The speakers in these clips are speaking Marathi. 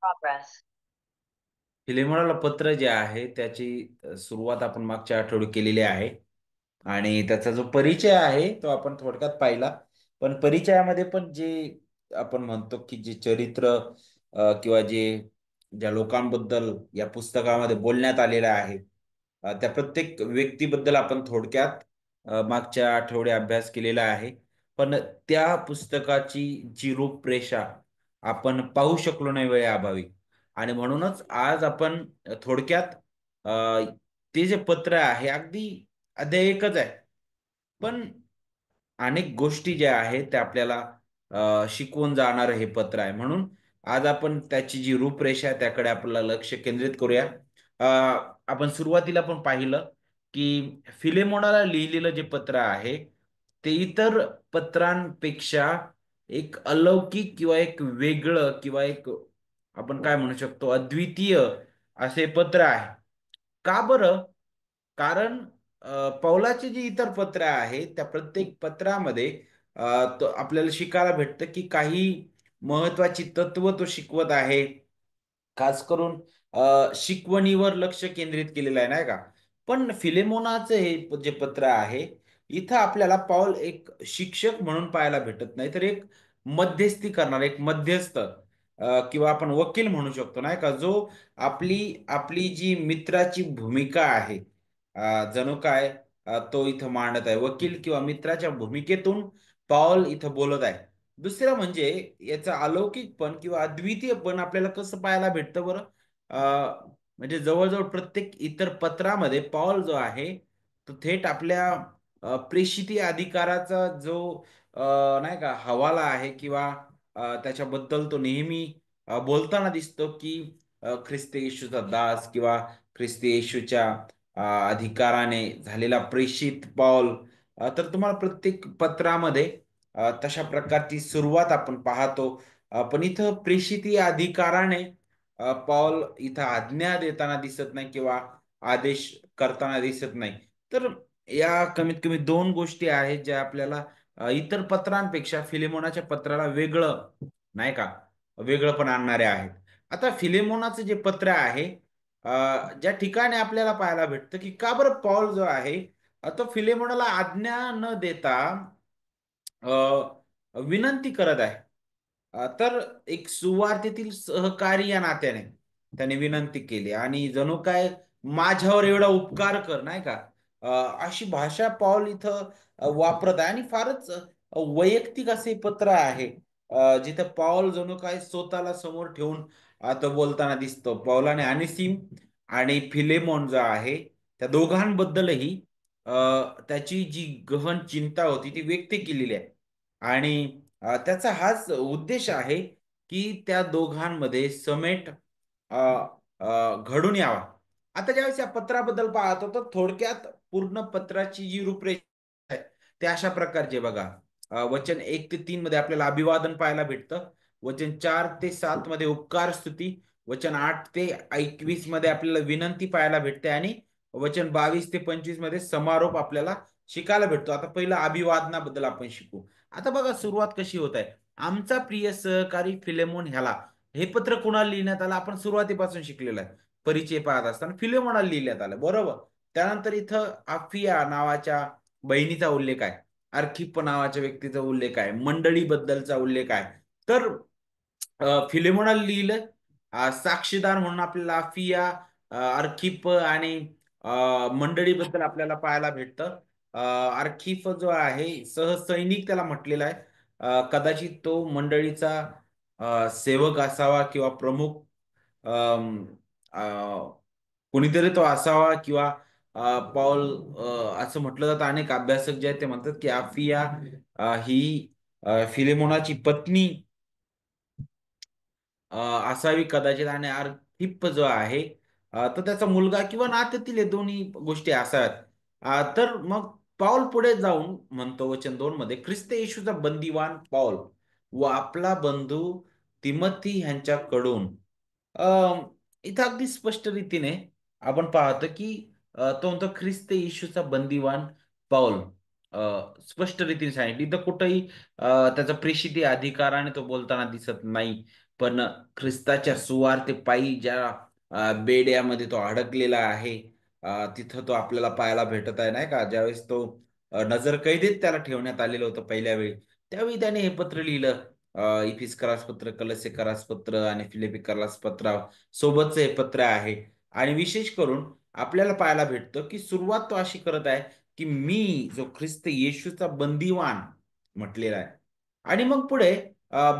Progress. फिलेमोनाला पत्र जे आहे त्याची सुरुवात आपण मागच्या आठवडी केलेली आहे आणि त्याचा जो परिचय आहे तो आपण थोडक्यात पाहिला. पण परिचयामध्ये पण जे आपण म्हणतो की जे चरित्र किंवा ज्या लोकांबद्दल या पुस्तकामध्ये बोलण्यात आलेलं आहे त्या प्रत्येक व्यक्तीबद्दल आपण थोडक्यात मागच्या आठवडे अभ्यास केलेला आहे. पण त्या पुस्तकाची जी रूपरेषा आपण पाहू शकलो नाही वेळेअभावी आणि म्हणूनच आज आपण थोडक्यात अ, ते जे पत्र आहे अगदी अध्याय एकच आहे. पण अनेक गोष्टी ज्या आहेत त्या आपल्याला शिकवून जाणारं हे पत्र आहे. म्हणून आज आपण त्याची जी रूपरेषा आहे त्याकडे आपलं लक्ष केंद्रित करूया. अ, आपण सुरुवातीला पण पाहिलं की फिलेमोनाला लिहिलेलं जे पत्र आहे ते इतर पत्रांपेक्षा एक अलौकिक किंवा एक वेगळं किंवा एक आपण काय म्हणू शकतो अद्वितीय असे पत्र आहे. का बरं? कारण पौलाची जी इतर पत्र आहेत त्या प्रत्येक पत्रामध्ये आपल्याला शिकायला भेटतं की काही महत्वाची तत्व तो शिकवत आहे. खास करून शिकवणीवर लक्ष केंद्रित केलेलं आहे नाही का. पण फिलेमोनाचं हे जे पत्र आहे इथं आपल्याला पौल एक शिक्षक म्हणून पाहायला भेटत नाही तर एक मध्यस्थी करणार एक मध्यस्थ किंवा आपण वकील म्हणू शकतो नाही का जो आपली आपली जी मित्राची भूमिका आहे जणू काय तो इथं मांडत आहे वकील किंवा मित्राच्या भूमिकेतून पॉल इथं बोलत आहे. दुसरं म्हणजे याचा अलौकिकपण किंवा अद्वितीयपण आपल्याला कसं पाहायला भेटतं बरं. म्हणजे जवळजवळ प्रत्येक इतर पत्रामध्ये पॉल जो आहे तो थेट आपल्या प्रेषिती अधिकाराचा जो नाही का हवाला आहे किंवा त्याच्याबद्दल तो नेहमी बोलताना दिसतो की ख्रिस्त येशूचा दास किंवा ख्रिस्त येशूच्या अधिकाराने झालेला प्रेषित पॉल तर तुम्हाला प्रत्येक पत्रामध्ये तशा प्रकारची सुरुवात आपण पाहतो. पण इथं प्रेषित या अधिकाराने पॉल इथं आज्ञा देताना दिसत नाही किंवा आदेश करताना दिसत नाही. तर या कमीत कमी दोन गोष्टी आहेत ज्या आपल्याला इतर पत्रांपेक्षा फिलेमोनाच्या पत्राला वेगळं नाही का वेगळं पण आणणारे आहेत. आता फिलेमोनाचं जे पत्र आहे ज्या ठिकाणी आपल्याला पाहायला भेटतं की का बरं पॉल जो आहे तो फिलेमोनाला आज्ञा न देता विनंती करत आहे. तर एक सुवार्तेतील सहकारी या नात्याने त्याने विनंती केली आणि जणू काय माझ्यावर एवढा उपकार कर नाही का. अ, अशी भाषा पॉल इथं वापरत आहे आणि फारच वैयक्तिक असे पत्र आहे. जिथं पॉल जणू काय स्वतःला समोर ठेवून आता बोलताना दिसतो. पौलाने अनिसिम आणि फिलेमोन जो आहे त्या दोघांबद्दलही अ, त्याची जी गहन चिंता होती ती व्यक्त केलेली आहे. आणि त्याचा हाच उद्देश आहे की त्या दोघांमध्ये समेट अ, घडून यावा. आता ज्यावेळेस या पत्राबद्दल पाहतो तर थोडक्यात पूर्ण पत्राची जी रूपरेषा आहे ते अशा प्रकारचे बघा. वचन 1 ते 3 मध्ये आपल्याला अभिवादन पाहायला भेटतं. वचन 4 ते 7 मध्ये उपकार स्तुती. वचन 8 ते 21 मध्ये आपल्याला विनंती पाहायला भेटते आणि वचन 22 ते 25 मध्ये समारोप आपल्याला शिकायला भेटतो. आता पहिलं अभिवादनाबद्दल आपण शिकू. आता बघा सुरुवात कशी होत आहे. आमचा प्रिय सहकारी फिलेमोन ह्याला हे पत्र कुणाला लिहिण्यात आलं आपण सुरुवातीपासून शिकलेलं आहे. परिचय पाहत असताना फिलेमोनाला लिहिण्यात आलं बरोबर. त्यानंतर इथं आफिया नावाच्या बहिणीचा उल्लेख आहे. अर्खिप्प नावाच्या व्यक्तीचा उल्लेख आहे. मंडळीबद्दलचा उल्लेख आहे. तर फिलेमोनाला लिहिलं साक्षीदार म्हणून आपल्याला आफिया अर्खिप्प आणि मंडळीबद्दल आपल्याला पाहायला भेटतं. अर्खिप जो आहे सहसैनिक त्याला म्हटलेला आहे. कदाचित तो मंडळीचा सेवक असावा किंवा प्रमुख अम, अ, कुणीतरी तो असावा किंवा पॉल असं म्हटलं जातं. अनेक अभ्यासक जे आहेत ते म्हणतात की आफिया ही फिलेमोनाची पत्नी अ, असावी कदाचित आणि आर्थिप जो आहे तो त्याचा मुलगा किंवा नात्यातील हे दोन्ही गोष्टी असाव्यात. तर मग पाऊल पुढे जाऊन म्हणतो वचन 2 मध्ये ख्रिस्त येशूचा बंदीवान पाऊल व आपला बंधू तिमोथी ह्यांच्याकडून इथं अगदी स्पष्ट रीतीने आपण पाहतो की तो म्हणतो ख्रिस्त येशूचा बंदीवान पाऊल स्पष्ट रीतीने सांगितली. इथं कुठंही त्याचा प्रेषिती अधिकाराने तो बोलताना दिसत नाही. पण ख्रिस्ताच्या सुवार्ते पायी ज्या बेड्यामध्ये तो अडकलेला आहे, तिथं तो आपल्याला पाहायला भेटत आहे नाही का. ज्यावेळेस तो नजरकैदेत त्याला ठेवण्यात आलेलं होतं पहिल्या वेळी, त्यावेळी त्याने हे पत्र लिहिलं. इफिसकरास पत्र, कलसेकरास पत्र आणि फिलिपिकरास पत्र सोबतचं हे पत्र आहे. आणि विशेष करून आपल्याला पाहायला भेटतं की सुरुवात तो अशी करत आहे की मी जो ख्रिस्त येशूचा बंदीवान म्हटलेला आहे. आणि मग पुढे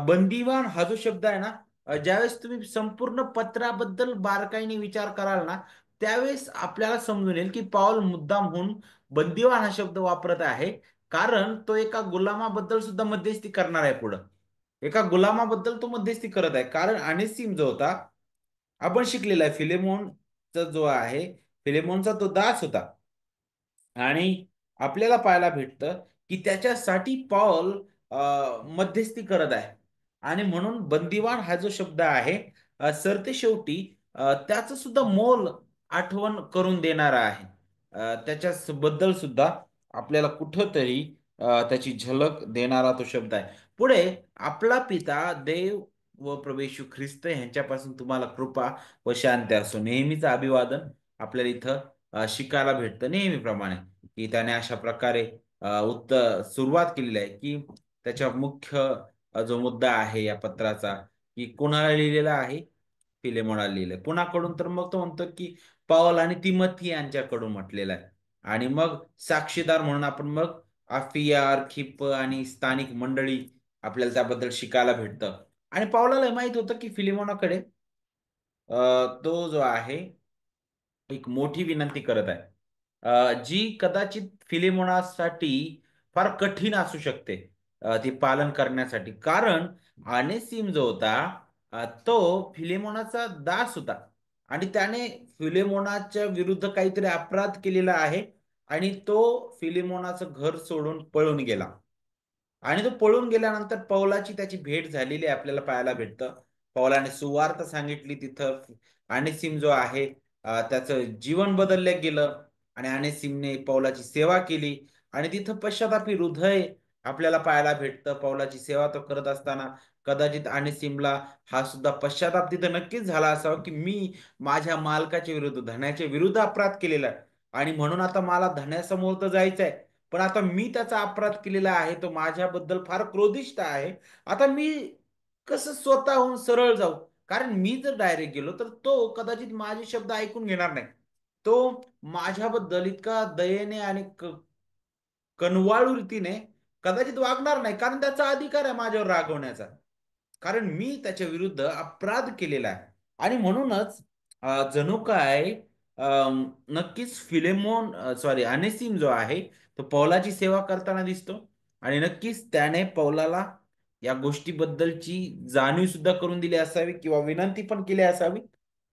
बंदीवान हा जो शब्द आहे ना, ज्यावेळेस तुम्ही संपूर्ण पत्राबद्दल बारकाईने विचार कराल ना, त्यावेळेस आपल्याला समजून येईल की पाऊल मुद्दामहून बंदीवान हा शब्द वापरत आहे. कारण तो एका गुलामाबद्दल सुद्धा मध्यस्थी करणार आहे पुढं. एका गुलामाबद्दल तो मध्यस्थी करत आहे. कारण अनेसिम जो होता, आपण शिकलेला आहे फिलेमोनचा जो आहे, फिलेमोनचा तो दास होता. आणि आपल्याला पाहायला भेटतं की त्याच्यासाठी पॉल मध्यस्थी करत आहे. आणि म्हणून बंदिवान हा जो शब्द आहे, सरते शेवटी त्याचं सुद्धा मोल आठवण करून देणारा आहे. त्याच्या बद्दल सुद्धा आपल्याला कुठंतरी त्याची झलक देणारा तो शब्द आहे. पुढे आपला पिता देव व प्रभू येशू ख्रिस्त यांच्यापासून तुम्हाला कृपा व शांती असो. नेहमीचं अभिवादन आपल्याला इथं शिकायला भेटतं नेहमीप्रमाणे, की त्याने अशा प्रकारे उत्तर सुरुवात केलेली आहे की त्याच्या मुख्य जो मुद्दा आहे या पत्राचा, की कोणाला लिहिलेला आहे, फिलेमोनाला लिहिलंय. कुणाकडून, तर मग तो म्हणतो की पौल आणि तिमोथी यांच्याकडून म्हटलेला आहे. आणि मग साक्षीदार म्हणून आपण मग आफिया, अर्खिप आणि स्थानिक मंडळी आपल्याला त्याबद्दल शिकायला भेटतं. आणि पौलाला माहित होतं की फिलिमोनाकडे तो जो आहे एक मोठी विनंती करत आहे, जी कदाचित फिलेमोनासाठी फार कठीण असू शकते, ती पालन करण्यासाठी. कारण अनेसिम जो होता, तो फिलेमोनाचा दास होता. आणि त्याने फिलेमोनाच्या विरुद्ध काहीतरी अपराध केलेला आहे. आणि तो फिलेमोनाचं घर सोडून पळून गेला. आणि तो पळून गेल्यानंतर पौलाची त्याची भेट झालेली आपल्याला पाहायला भेटतं. पौलाने सुवार्थ सांगितली तिथं. अनेसिम जो आहे, त्याचं जीवन बदललं गेलं. आणि अनेसिमने पौलाची सेवा केली. आणि तिथं पश्चातापी हृदय आपल्याला पाहायला भेटतं. पौलाची सेवा तो करत असताना कदाचित अनेसिमला हा सुद्धा पश्चाताप तिथं नक्कीच झाला असावा, की मी माझ्या मालकाच्या विरुद्ध, धन्याच्या विरुद्ध अपराध केलेला आहे. आणि म्हणून आता मला धन्यासमोर तर जायचंय, पण आता मी त्याचा अपराध केलेला आहे, तो माझ्याबद्दल फार क्रोधिष्ठ आहे. आता मी कसं स्वतःहून सरळ जाऊ? कारण मी जर डायरेक्ट गेलो तर तो कदाचित माझे शब्द ऐकून घेणार नाही. तो माझ्याबद्दल इतका दयेने आणि कनवाळू रीतीने कदाचित वागणार नाही, कारण त्याचा अधिकार आहे माझ्यावर रागवण्याचा. कारण मी त्याच्या विरुद्ध अपराध केलेला आहे. आणि म्हणूनच जणू काय नक्कीच फिलेमोन, सॉरी, अनेसिम जो आहे, तो पौलाची सेवा करताना दिसतो. आणि नक्कीच त्याने पौलाला या गोष्टीबद्दलची जाणीव सुद्धा करून दिली असावी किंवा विनंती पण केली असावी.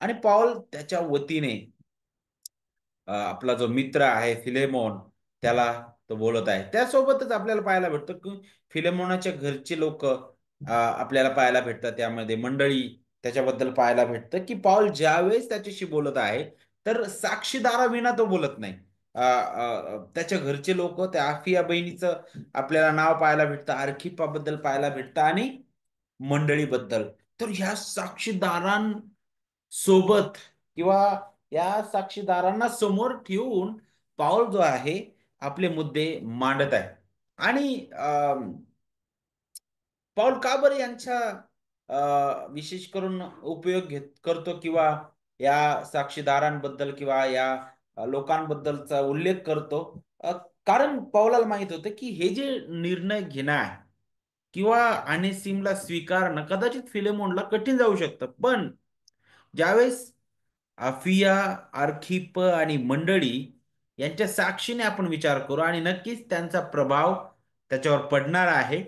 आणि पौल त्याच्या वतीने आपला जो मित्र आहे फिलेमोन, त्याला तो बोलत आहे. त्यासोबतच आपल्याला पाहायला भेटतं की फिलेमोनाच्या घरचे लोक आपल्याला पाहायला भेटतात. त्यामध्ये मंडळी त्याच्याबद्दल पाहायला भेटतं की पाऊल ज्यावेळेस त्याच्याशी बोलत आहे, तर साक्षीदाराविना तो बोलत नाही. त्याच्या घरचे लोक, त्या आफिया बहिणीचं आपल्याला नाव पाहायला भेटतं, आर्खिपाबद्दल पाहायला भेटतं आणि मंडळीबद्दल. तर ह्या साक्षीदारांसोबत किंवा या साक्षीदारांना समोर ठेवून पाऊल जो आहे आपले मुद्दे मांडत आहे. आणि पाऊल का बरं यांच्या विशेष करून उपयोग करतो किंवा या साक्षीदारांबद्दल किंवा या लोकांबद्दलचा उल्लेख करतो? कारण पौलाला माहित होतं की हे जे निर्णय घेणं आहे किंवा अनेसिमला स्वीकारणं कदाचित फिलेमोनला कठीण जाऊ शकतं. पण ज्यावेळेस आफिया, आर्खिप आणि मंडळी यांच्या साक्षीने आपण विचार करू, आणि नक्कीच त्यांचा प्रभाव त्याच्यावर पडणार आहे.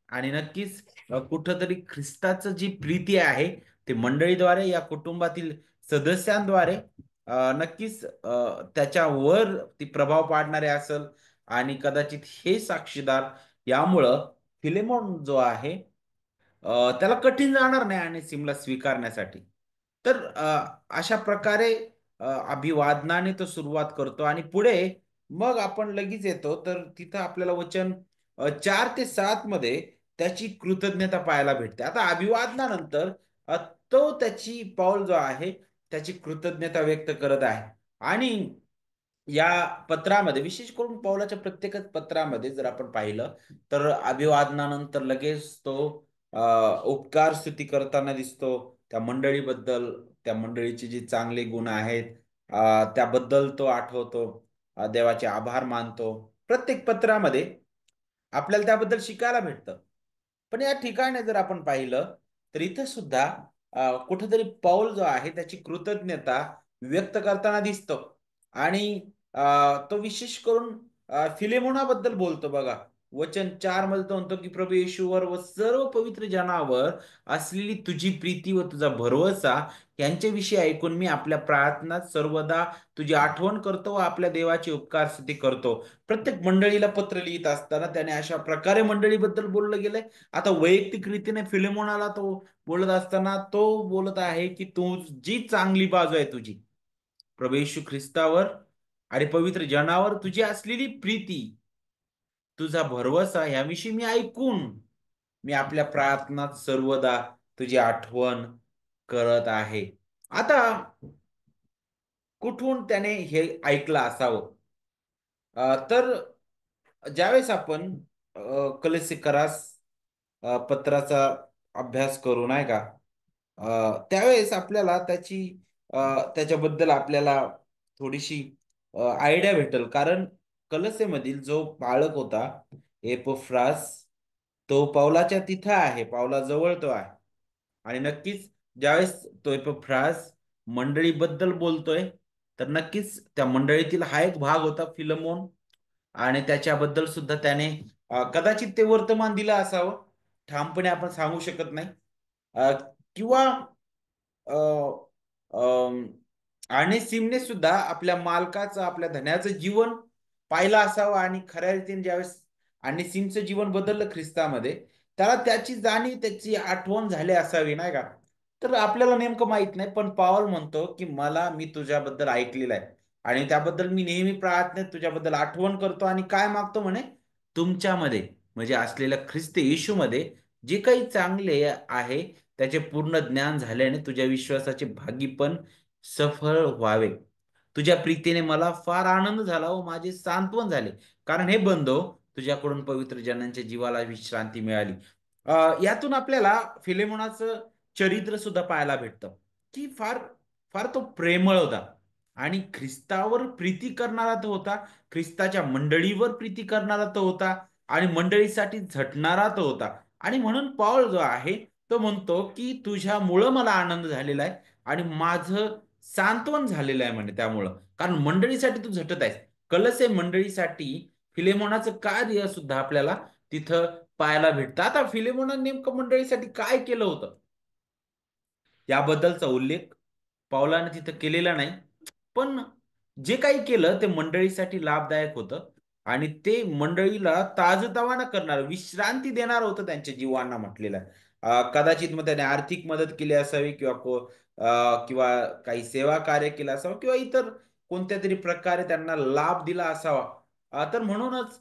आणि नक्कीच कुठंतरी ख्रिस्ताचं जी प्रीती आहे ते मंडळीद्वारे, या कुटुंबातील सदस्यांद्वारे नक्कीच त्याच्यावर ती प्रभाव पाडणारे असेल. आणि कदाचित हे साक्षीदार यामुळं फिलेमोन जो आहे, त्याला कठीण जाणार नाही आणि सिमला स्वीकारण्यासाठी. तर अशा प्रकारे अभिवादनाने तो सुरुवात करतो. आणि पुढे मग आपण लगेच येतो तर तिथं आपल्याला वचन 4 ते 7 मध्ये त्याची कृतज्ञता पाहायला भेटते. आता अभिवादनानंतर अ, तो त्याची पाऊल जो आहे त्याची कृतज्ञता व्यक्त करत आहे. आणि या पत्रामध्ये विशेष करून पौलाच्या प्रत्येकच पत्रामध्ये जर आपण पाहिलं तर अभिवादनानंतर लगेच तो अ, उपकार स्तुती करताना दिसतो त्या मंडळीबद्दल, त्या मंडळीचे जे चांगले गुण आहेत त्याबद्दल तो आठवतो, देवाचे आभार मानतो. प्रत्येक पत्रामध्ये आपल्याला त्याबद्दल शिकायला भेटतं. पण या ठिकाणी जर आपण पाहिलं तर इथं सुद्धा कुठेतरी पौल जो आहे त्याची कृतज्ञता व्यक्त करताना दिसतो. आणि तो विशेष करून फिलेमोनाबद्दल बोलतो बघा. वचन 4 मध्ये तो म्हणतो की प्रभू येशूवर व सर्व पवित्र जनावर असलेली तुझी प्रीती व तुझा भरवसा यांच्याविषयी ऐकून मी आपल्या प्रार्थनात सर्वदा तुझी आठवण करतो व आपल्या देवाची उपकार स्तुती करतो. प्रत्येक मंडळीला पत्र लिहित असताना त्याने अशा प्रकारे मंडळीबद्दल बोललं गेलंय. आता वैयक्तिक रीतीने फिलेमोनाला तो बोलत असताना तो बोलत आहे की तू जी चांगली बाजू आहे तुझी प्रभू येशू ख्रिस्तावर आणि पवित्र जनावर तुझी असलेली प्रीती, तुझा भरवसा याविषयी मी ऐकून मी आपल्या प्रार्थनात सर्वदा तुझी आठवण करत आहे. आता कुठून त्याने हे ऐकलं असावं? तर ज्यावेळेस आपण कलेसिकरास पत्राचा अभ्यास करू नाही का, त्यावेळेस आपल्याला त्याच्याबद्दल आपल्याला थोडीशी आयडिया भेटेल. कारण कलसेमधील जो पाळक होता एपोफ्रास, तो पावलाच्या तिथं आहे, पावलाजवळ तो आहे. आणि नक्कीच ज्यावेळेस तो एपोफ्रास मंडळीबद्दल बोलतोय तर नक्कीच त्या मंडळीतील हा एक भाग होता फिलमोन. आणि त्याच्याबद्दल सुद्धा त्याने कदाचित ते वर्तमान दिलं असावं, ठामपणे आपण सांगू शकत नाही. अ, किंवा अ, अम, आणि सिमने सुद्धा आपल्या मालकाचं, आपल्या धन्याचं जीवन पाहिलं असावं. आणि खऱ्या रीतीने ज्यावेळेस आणि सिमचं जीवन बदललं ख्रिस्तामध्ये, त्याला त्याची जाणीव, त्याची आठवण झाली असावी नाही का. तर आपल्याला नेमकं माहित नाही, पण पाऊल म्हणतो की मी तुझ्याबद्दल ऐकलेलं आहे आणि त्याबद्दल मी नेहमी प्रार्थनेत तुझ्याबद्दल आठवण करतो आणि काय मागतो म्हणे, तुमच्यामध्ये म्हणजे असलेल्या ख्रिस्त येशूमध्ये जे काही चांगले आहे त्याचे पूर्ण ज्ञान झाल्याने तुझ्या विश्वासाचे भागी पण सफळ व्हावे. तुझ्या प्रीतीने मला फार आनंद झाला व माझे सांत्वन झाले, कारण हे बंधो तुझ्याकडून पवित्र जनांच्या जीवाला विश्रांती मिळाली. यातून आपल्याला फिलेमोनाचं चरित्र सुद्धा पाहायला भेटतं की फार फार तो प्रेमळ होता आणि ख्रिस्तावर प्रीती करणारा तो होता. ख्रिस्ताच्या मंडळीवर प्रीती करणारा तो होता आणि मंडळीसाठी झटणारा तो होता. आणि म्हणून पॉल जो आहे तो म्हणतो की तुझ्यामुळं मला आनंद झालेला आहे आणि माझं सांत्वन झालेलं आहे म्हणे त्यामुळं, कारण मंडळीसाठी तू झटत आहेस. कलसे मंडळीसाठी फिलेमोनाचं कार्य सुद्धा आपल्याला तिथं पाहायला भेटतं. आता फिलेमोना नेमकं मंडळीसाठी काय केलं होतं याबद्दलचा उल्लेख पावलाने तिथं केलेला नाही. पण जे काही केलं ते मंडळीसाठी लाभदायक होतं आणि ते मंडळीला ताजतवाना करणार, विश्रांती देणार होतं त्यांच्या जीवांना म्हटलेलं आहे. कदाचित मग त्याने आर्थिक मदत केली असावी किंवा काही सेवा कार्य केलं असावं किंवा इतर कोणत्या तरी प्रकारे त्यांना लाभ दिला असावा. तर म्हणूनच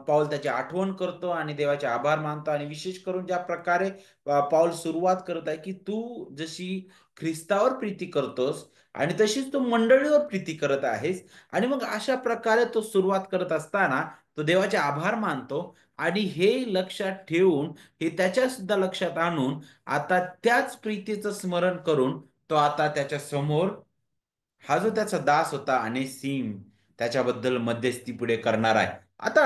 पाऊल त्याची आठवण करतो आणि देवाचे आभार मानतो. आणि विशेष करून ज्या प्रकारे पाऊल सुरुवात करत आहे की तू जशी ख्रिस्तावर प्रीती करतोस आणि तशीच तू मंडळीवर प्रीती करत आहेस. आणि मग अशा प्रकारे तो सुरुवात करत असताना तो देवाचे आभार मानतो. आणि हे लक्षात ठेवून, हे त्याच्या सुद्धा लक्षात आणून आता त्याच प्रीतीचं स्मरण करून तो आता त्याच्या समोर हा जो त्याचा दास होता अनेसिम त्याच्याबद्दल मध्यस्थी पुढे करणार आहे. आता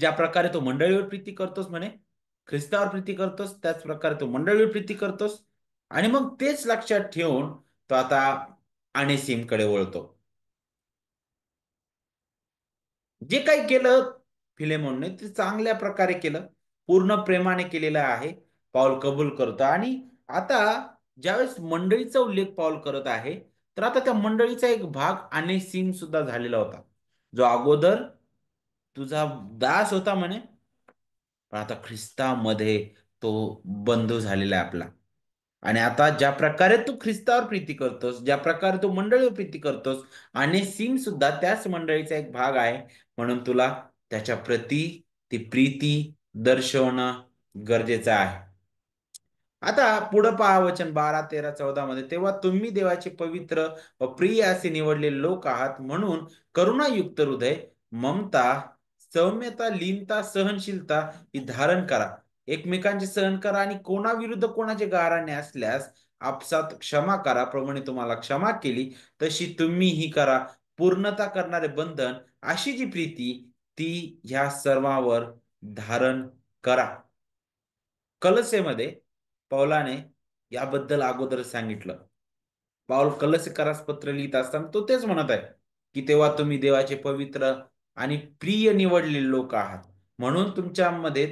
ज्या प्रकारे तो मंडळीवर प्रीती करतोस म्हणे, ख्रिस्तावर प्रीती करतोस, त्याच प्रकारे तो मंडळीवर प्रीती करतोस. आणि मग तेच लक्षात ठेवून तो आता अनेसिमकडे वळतो. जे काही केलं फिलेमोनने ते चांगल्या प्रकारे केलं, पूर्ण प्रेमाने केलेलं आहे. पाऊल कबूल करतो. आणि आता ज्यावेळेस मंडळीचा उल्लेख पाऊल करत आहे, तर आता त्या मंडळीचा एक भाग अनेसिम सुद्धा झालेला होता, जो अगोदर तुझा दास होता म्हणे, पण आता ख्रिस्तामध्ये तो बंधू झालेला आहे आपला. आणि आता ज्या प्रकारे तू ख्रिस्तावर प्रीती करतोस, ज्या प्रकारे तू मंडळीवर प्रीती करतोस, आणि सिम सुद्धा त्याच मंडळीचा एक भाग आहे, म्हणून तुला त्याच्या प्रती ती प्रीती दर्शवणं गरजेचं आहे. आता पुढं पहा वचन 12, 13, 14 मध्ये, तेव्हा तुम्ही देवाचे पवित्र व प्रिय असे निवडलेले लोक आहात, म्हणून करुणायुक्त हृदय, ममता, सौम्यता, लीनता, सहनशीलता ही धारण करा. एकमेकांचे सहन करा आणि कोणाविरुद्ध कोणाचे गाऱ्हाणे असल्यास आपसात क्षमा करा. प्रभूने तुम्हाला क्षमा केली तशी तुम्हीही करा. पूर्णता करणारे बंधन, अशी जी प्रीती, ती ह्या सर्वांवर धारण करा. कलसेमध्ये पौलाने याबद्दल अगोदर सांगितलं. पाऊल कलसीकरास पत्र लिहित असताना तो तेच म्हणत आहे, की तेव्हा तुम्ही देवाचे पवित्र आणि प्रिय निवडलेले लोक आहात, म्हणून तुमच्यामध्ये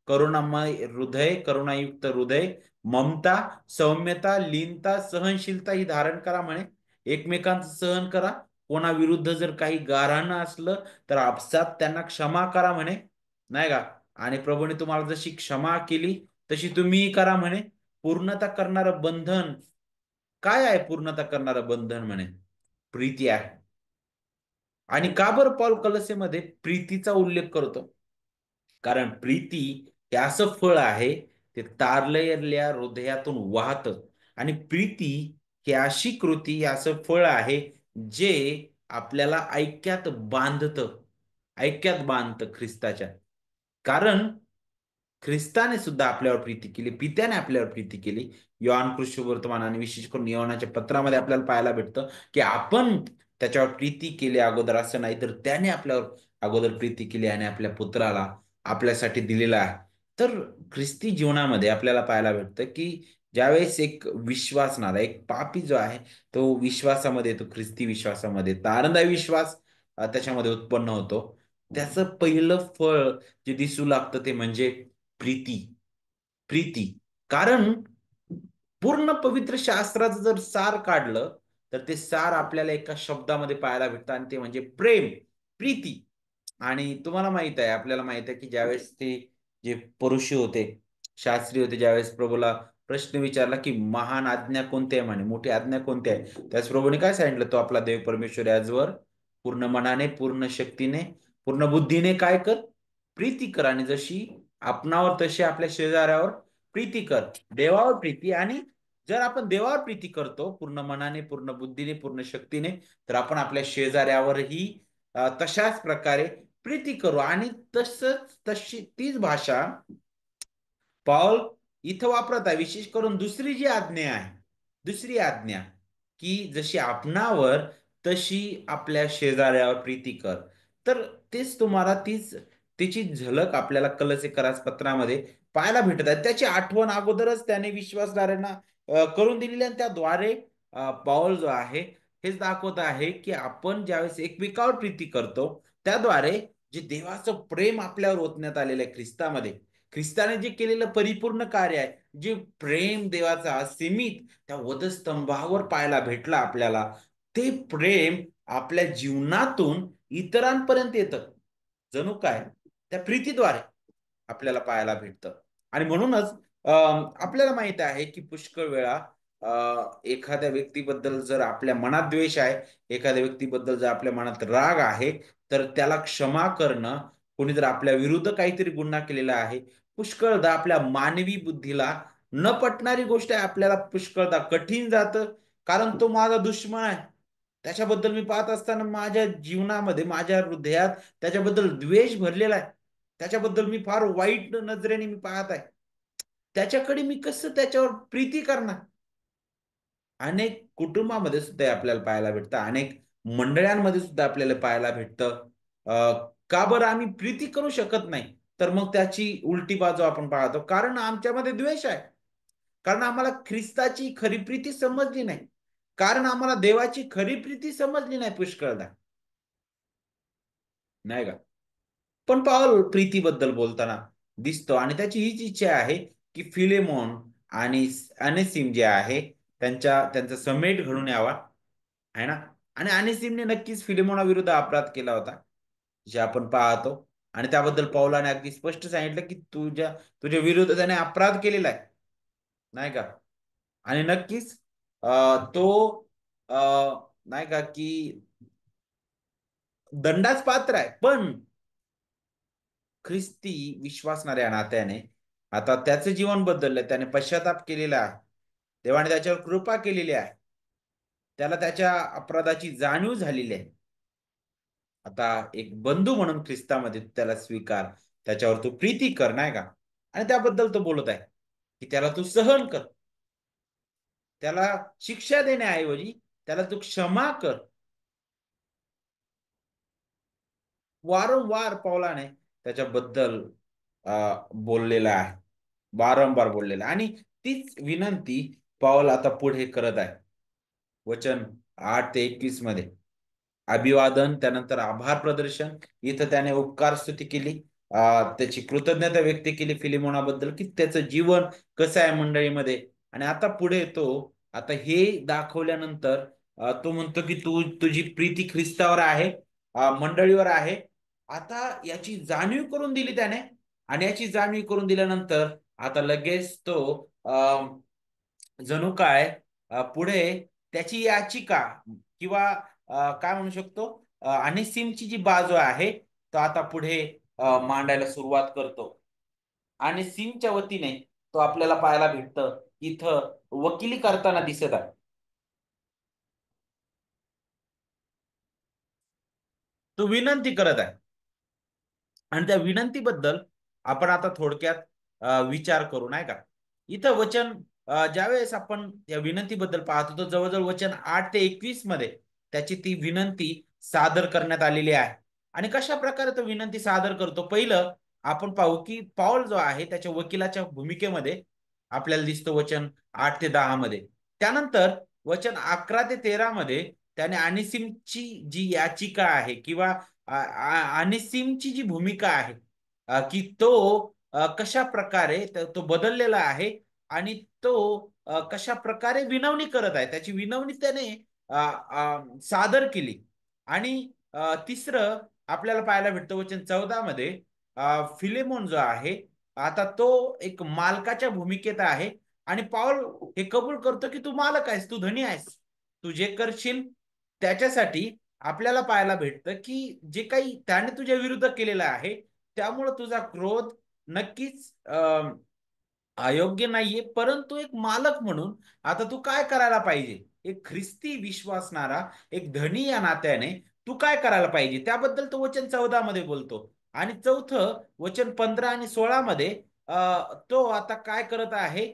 करुणामय हृदय, करुणायुक्त हृदय, ममता, सौम्यता, लीनता, सहनशीलता ही धारण करा म्हणे. एकमेकांचं सहन करा. कोणाविरुद्ध जर काही गाऱ्हाणं असलं तर आपसात त्यांना क्षमा करा म्हणे, नाही का? आणि प्रभूने तुम्हाला जशी क्षमा केली तशी तुम्हीही करा म्हणे. पूर्णता करणारं बंधन, काय आहे पूर्णता करणारं बंधन म्हणे? प्रीती आहे. आणि का बरं पॉल कलसेमध्ये प्रीतीचा उल्लेख करतो? कारण प्रीती हे असं फळ आहे, ते तारलेल्या हृदयातून वाहतं. आणि प्रीती ही अशी कृती, हे असं फळ आहे, जे आपल्याला ऐक्यात बांधतं. ऐक्यात बांधतं ख्रिस्ताच्या. कारण ख्रिस्ताने सुद्धा आपल्यावर प्रीती केली, पित्याने आपल्यावर प्रीती केली. योहान कृष्णवर्तमान आणि विशेष करून योहानाच्या पत्रामध्ये आपल्याला पाहायला भेटतं, की आपण त्याच्यावर प्रीती केली अगोदर, असं नाही तर त्याने आपल्यावर अगोदर प्रीती केली आणि आपल्या पुत्राला आपल्यासाठी दिलेला आहे. तर ख्रिस्ती जीवनामध्ये आपल्याला पाहायला भेटतं, की ज्यावेळेस एक विश्वासणारा, एक पापी जो आहे, तो विश्वासामध्ये येतो, ख्रिस्ती विश्वासामध्ये तर आनंदायी विश्वास त्याच्यामध्ये उत्पन्न होतो. त्याचं पहिलं फळ जे दिसू लागतं ते म्हणजे प्रीती. प्रीती. कारण पूर्ण पवित्र शास्त्राचं जर सार काढलं, तर ते सार आपल्याला एका शब्दामध्ये पाहायला भेटतं, आणि ते म्हणजे प्रेम, प्रीती. आणि तुम्हाला माहित आहे, आपल्याला माहित आहे, की ज्यावेळेस ते जे परुषी होते, शास्त्री होते, ज्यावेळेस प्रभूला प्रश्न विचारला, की महान आज्ञा कोणती आहे म्हणे, मोठी आज्ञा कोणती आहे? त्याच प्रभूने काय सांगितलं? तो आपला देव परमेश्वर याजवर पूर्ण मनाने, पूर्ण शक्तीने, पूर्ण बुद्धीने काय कर? प्रीती कर. आणि जशी आपणावर तशी आपल्या शेजाऱ्यावर प्रीती कर. देवावर प्रीती. आणि जर आपण देवावर प्रीती करतो पूर्ण मनाने, पूर्ण बुद्धीने, पूर्ण शक्तीने, तर आपण आपल्या शेजाऱ्यावरही तशाच प्रकारे प्रीती करू. आणि तसंच तशी तीच भाषा पॉल इथं वापरत आहे, विशेष करून दुसरी जी आज्ञा आहे, दुसरी आज्ञा, की जशी आपणावर तशी आपल्या शेजाऱ्यावर प्रीती कर. तर तेच तुम्हाला तीच तिची झलक आपल्याला कलसीकरास पत्रामध्ये पाहायला भेटत आहे. त्याची आठवण अगोदरच त्याने विश्वासदारांना करून दिलेली, आणि त्याद्वारे पौल जो आहे हेच दाखवत आहे, की आपण ज्यावेळेस एकमेकावर प्रीती करतो, त्याद्वारे जे देवाचं प्रेम आपल्यावर ओतण्यात आलेलं आहे ख्रिस्तामध्ये, ख्रिस्ताने जे केलेलं परिपूर्ण कार्य आहे, जे प्रेम देवाचा सीमित त्या वधस्तंभावर पाहायला भेटला आपल्याला, ते प्रेम आपल्या जीवनातून इतरांपर्यंत येतं. जणू काय त्या प्रीतीद्वारे आपल्याला पाहायला भेटतं. आणि म्हणूनच आपल्याला माहित आहे, की पुष्कळ वेळा एखाद्या व्यक्तीबद्दल जर आपल्या मनात द्वेष आहे, एखाद्या व्यक्तीबद्दल जर आपल्या मनात राग आहे, तर त्याला क्षमा करणं, कोणी जर आपल्या विरुद्ध काहीतरी गुन्हा केलेला आहे, पुष्कळदा आपल्या मानवी बुद्धीला न पटणारी गोष्ट आहे, आपल्याला पुष्कळदा कठीण जातं. कारण तो माझा दुश्मन आहे. त्याच्याबद्दल मी पाहत असताना माझ्या जीवनामध्ये, माझ्या हृदयात त्याच्याबद्दल द्वेष भरलेला आहे. त्याच्याबद्दल मी फार वाईट नजरेने मी पाहत आहे. त्याच्याकडे मी कसं त्याच्यावर प्रीती करणार? अनेक कुटुंबामध्ये सुद्धा हे आपल्याला पाहायला भेटतं. अनेक मंडळांमध्ये सुद्धा आपल्याला पाहायला भेटतं. का बरं आम्ही प्रीती करू शकत नाही? तर मग त्याची उलटी बाजू आपण पाहतो. कारण आमच्यामध्ये द्वेष आहे. कारण आम्हाला ख्रिस्ताची खरी प्रीती समजली नाही. कारण आम्हाला देवाची खरी प्रीती समजली नाही पुष्कळदा. नाही का? पण पाऊल प्रीतीबद्दल बोलताना दिसतो, आणि त्याची हीच इच्छा आहे, की फिलेमोन आणि अनेसिम जे आहे, त्यांचा समेट घडून यावा, आहे ना? आणि अनेसिमने नक्कीच फिलेमोनाविरुद्ध अपराध केला होता, जे आपण पाहतो. आणि त्याबद्दल पौलाने अगदी स्पष्ट सांगितलं, की तुझ्या विरुद्ध त्याने अपराध केलेला आहे, नाही का? आणि नक्कीच तो अ, नाही का की दंडाच पात्र आहे, पण ख्रिस्ती विश्वासणाऱ्या नात्याने आता त्याचं जीवन बदललं, त्याने पश्चाताप केलेला आहे, देवाने त्याच्यावर कृपा केलेली आहे, त्याला त्याच्या अपराधाची जाणीव झालेली आहे. आता एक बंधू म्हणून ख्रिस्तामध्ये त्याला स्वीकार, त्याच्यावर तू प्रीती कर, नाही का? आणि त्याबद्दल तो बोलत आहे की त्याला तू सहन कर, त्याला शिक्षा देण्याऐवजी त्याला तू क्षमा कर. वारंवार पौलाने त्याच्याबद्दल बोललेला आहे, वारंवार बोललेला आहे. आणि तीच विनंती पाऊल आता पुढे करत आहे. वचन 8 ते 21 मध्ये अभिवादन, त्यानंतर आभार प्रदर्शन. इथं त्याने उपकार स्तुती केली, त्याची कृतज्ञता व्यक्त केली फिलिमोनाबद्दल, की त्याचं जीवन कसं आहे मंडळीमध्ये. आणि आता पुढे तो, आता हे दाखवल्यानंतर तो म्हणतो की तुझी प्रीती ख्रिस्तावर आहे, मंडळीवर आहे. आता याची जाणीव करून दिली त्याने. आणि याची जाणीव करून दिल्यानंतर आता लगेच तो जणू काय पुढे त्याची याचिका किंवा काय म्हणू शकतो, आणि सिमची जी बाजू आहे तो आता पुढे मांडायला सुरुवात करतो. आणि सिमच्या वतीने तो आपल्याला पाहायला भेटतं इथं वकिली करताना दिसत आहे. तो विनंती करत आहे. आणि त्या विनंतीबद्दल आपण आता थोडक्यात विचार करू, नाही का? इथं वचन ज्यावेळेस आपण या विनंतीबद्दल पाहतो, तर जवळजवळ वचन 8 ते 21 मध्ये त्याची ती विनंती सादर करण्यात आलेली आहे. आणि कशा प्रकारे तो विनंती सादर करतो, पहिलं आपण पाहू की पौल जो आहे त्याच्या वकिलाच्या भूमिकेमध्ये आपल्याला दिसतो वचन 8 ते 10 मध्ये. त्यानंतर वचन 11 ते 13 मध्ये त्याने अनिसिमची जी याचिका आहे किंवा अनिसिमची जी भूमिका आहे, की तो कशा प्रकारे तो बदललेला आहे. आणि तो कशा प्रकारे विनवणी करत आहे, त्याची विनवणी त्याने सादर केली. आणि तिसरं आपल्याला पाहायला भेटतं वचन 14 मध्ये, फिलेमोन जो आहे आता तो एक मालकाच्या भूमिकेत आहे. आणि पाऊल हे कबूल करतो की तू मालक आहेस, तू धनी आहेस, तू जे करशील त्याच्यासाठी आपल्याला पाहायला भेटतं की जे काही त्याने तुझ्या विरुद्ध केलेलं आहे त्यामुळे तुझा क्रोध नक्कीच अयोग्य नाहीये. परंतु एक मालक म्हणून आता तू काय करायला पाहिजे, एक ख्रिस्ती विश्वासणारा एक धनी या नात्याने तू काय करायला पाहिजे त्याबद्दल तो वचन 14 मध्ये बोलतो. आणि चौथं वचन 15 आणि 16 मध्ये तो आता काय करत आहे,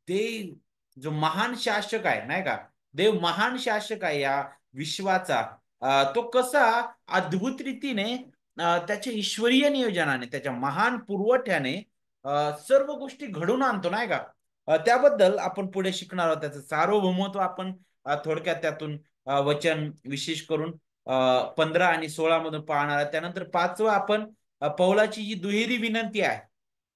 देव जो महान शासक आहे, नाही का, देव महान शासक आहे या विश्वाचा, तो कसा अद्भुत रीतीने त्याच्या ईश्वरीय नियोजनाने त्याच्या महान पुरवठ्याने सर्व गोष्टी घडून आणतो, नाही का? त्याबद्दल आपण पुढे शिकणार आहोत. त्याचं सार्वभौमत्व आपण थोडक्यात त्यातून वचन विशेष करून 15 आणि 16 मधून पाहणार आहे. त्यानंतर पाचवं आपण पौलाची जी दुहेरी विनंती आहे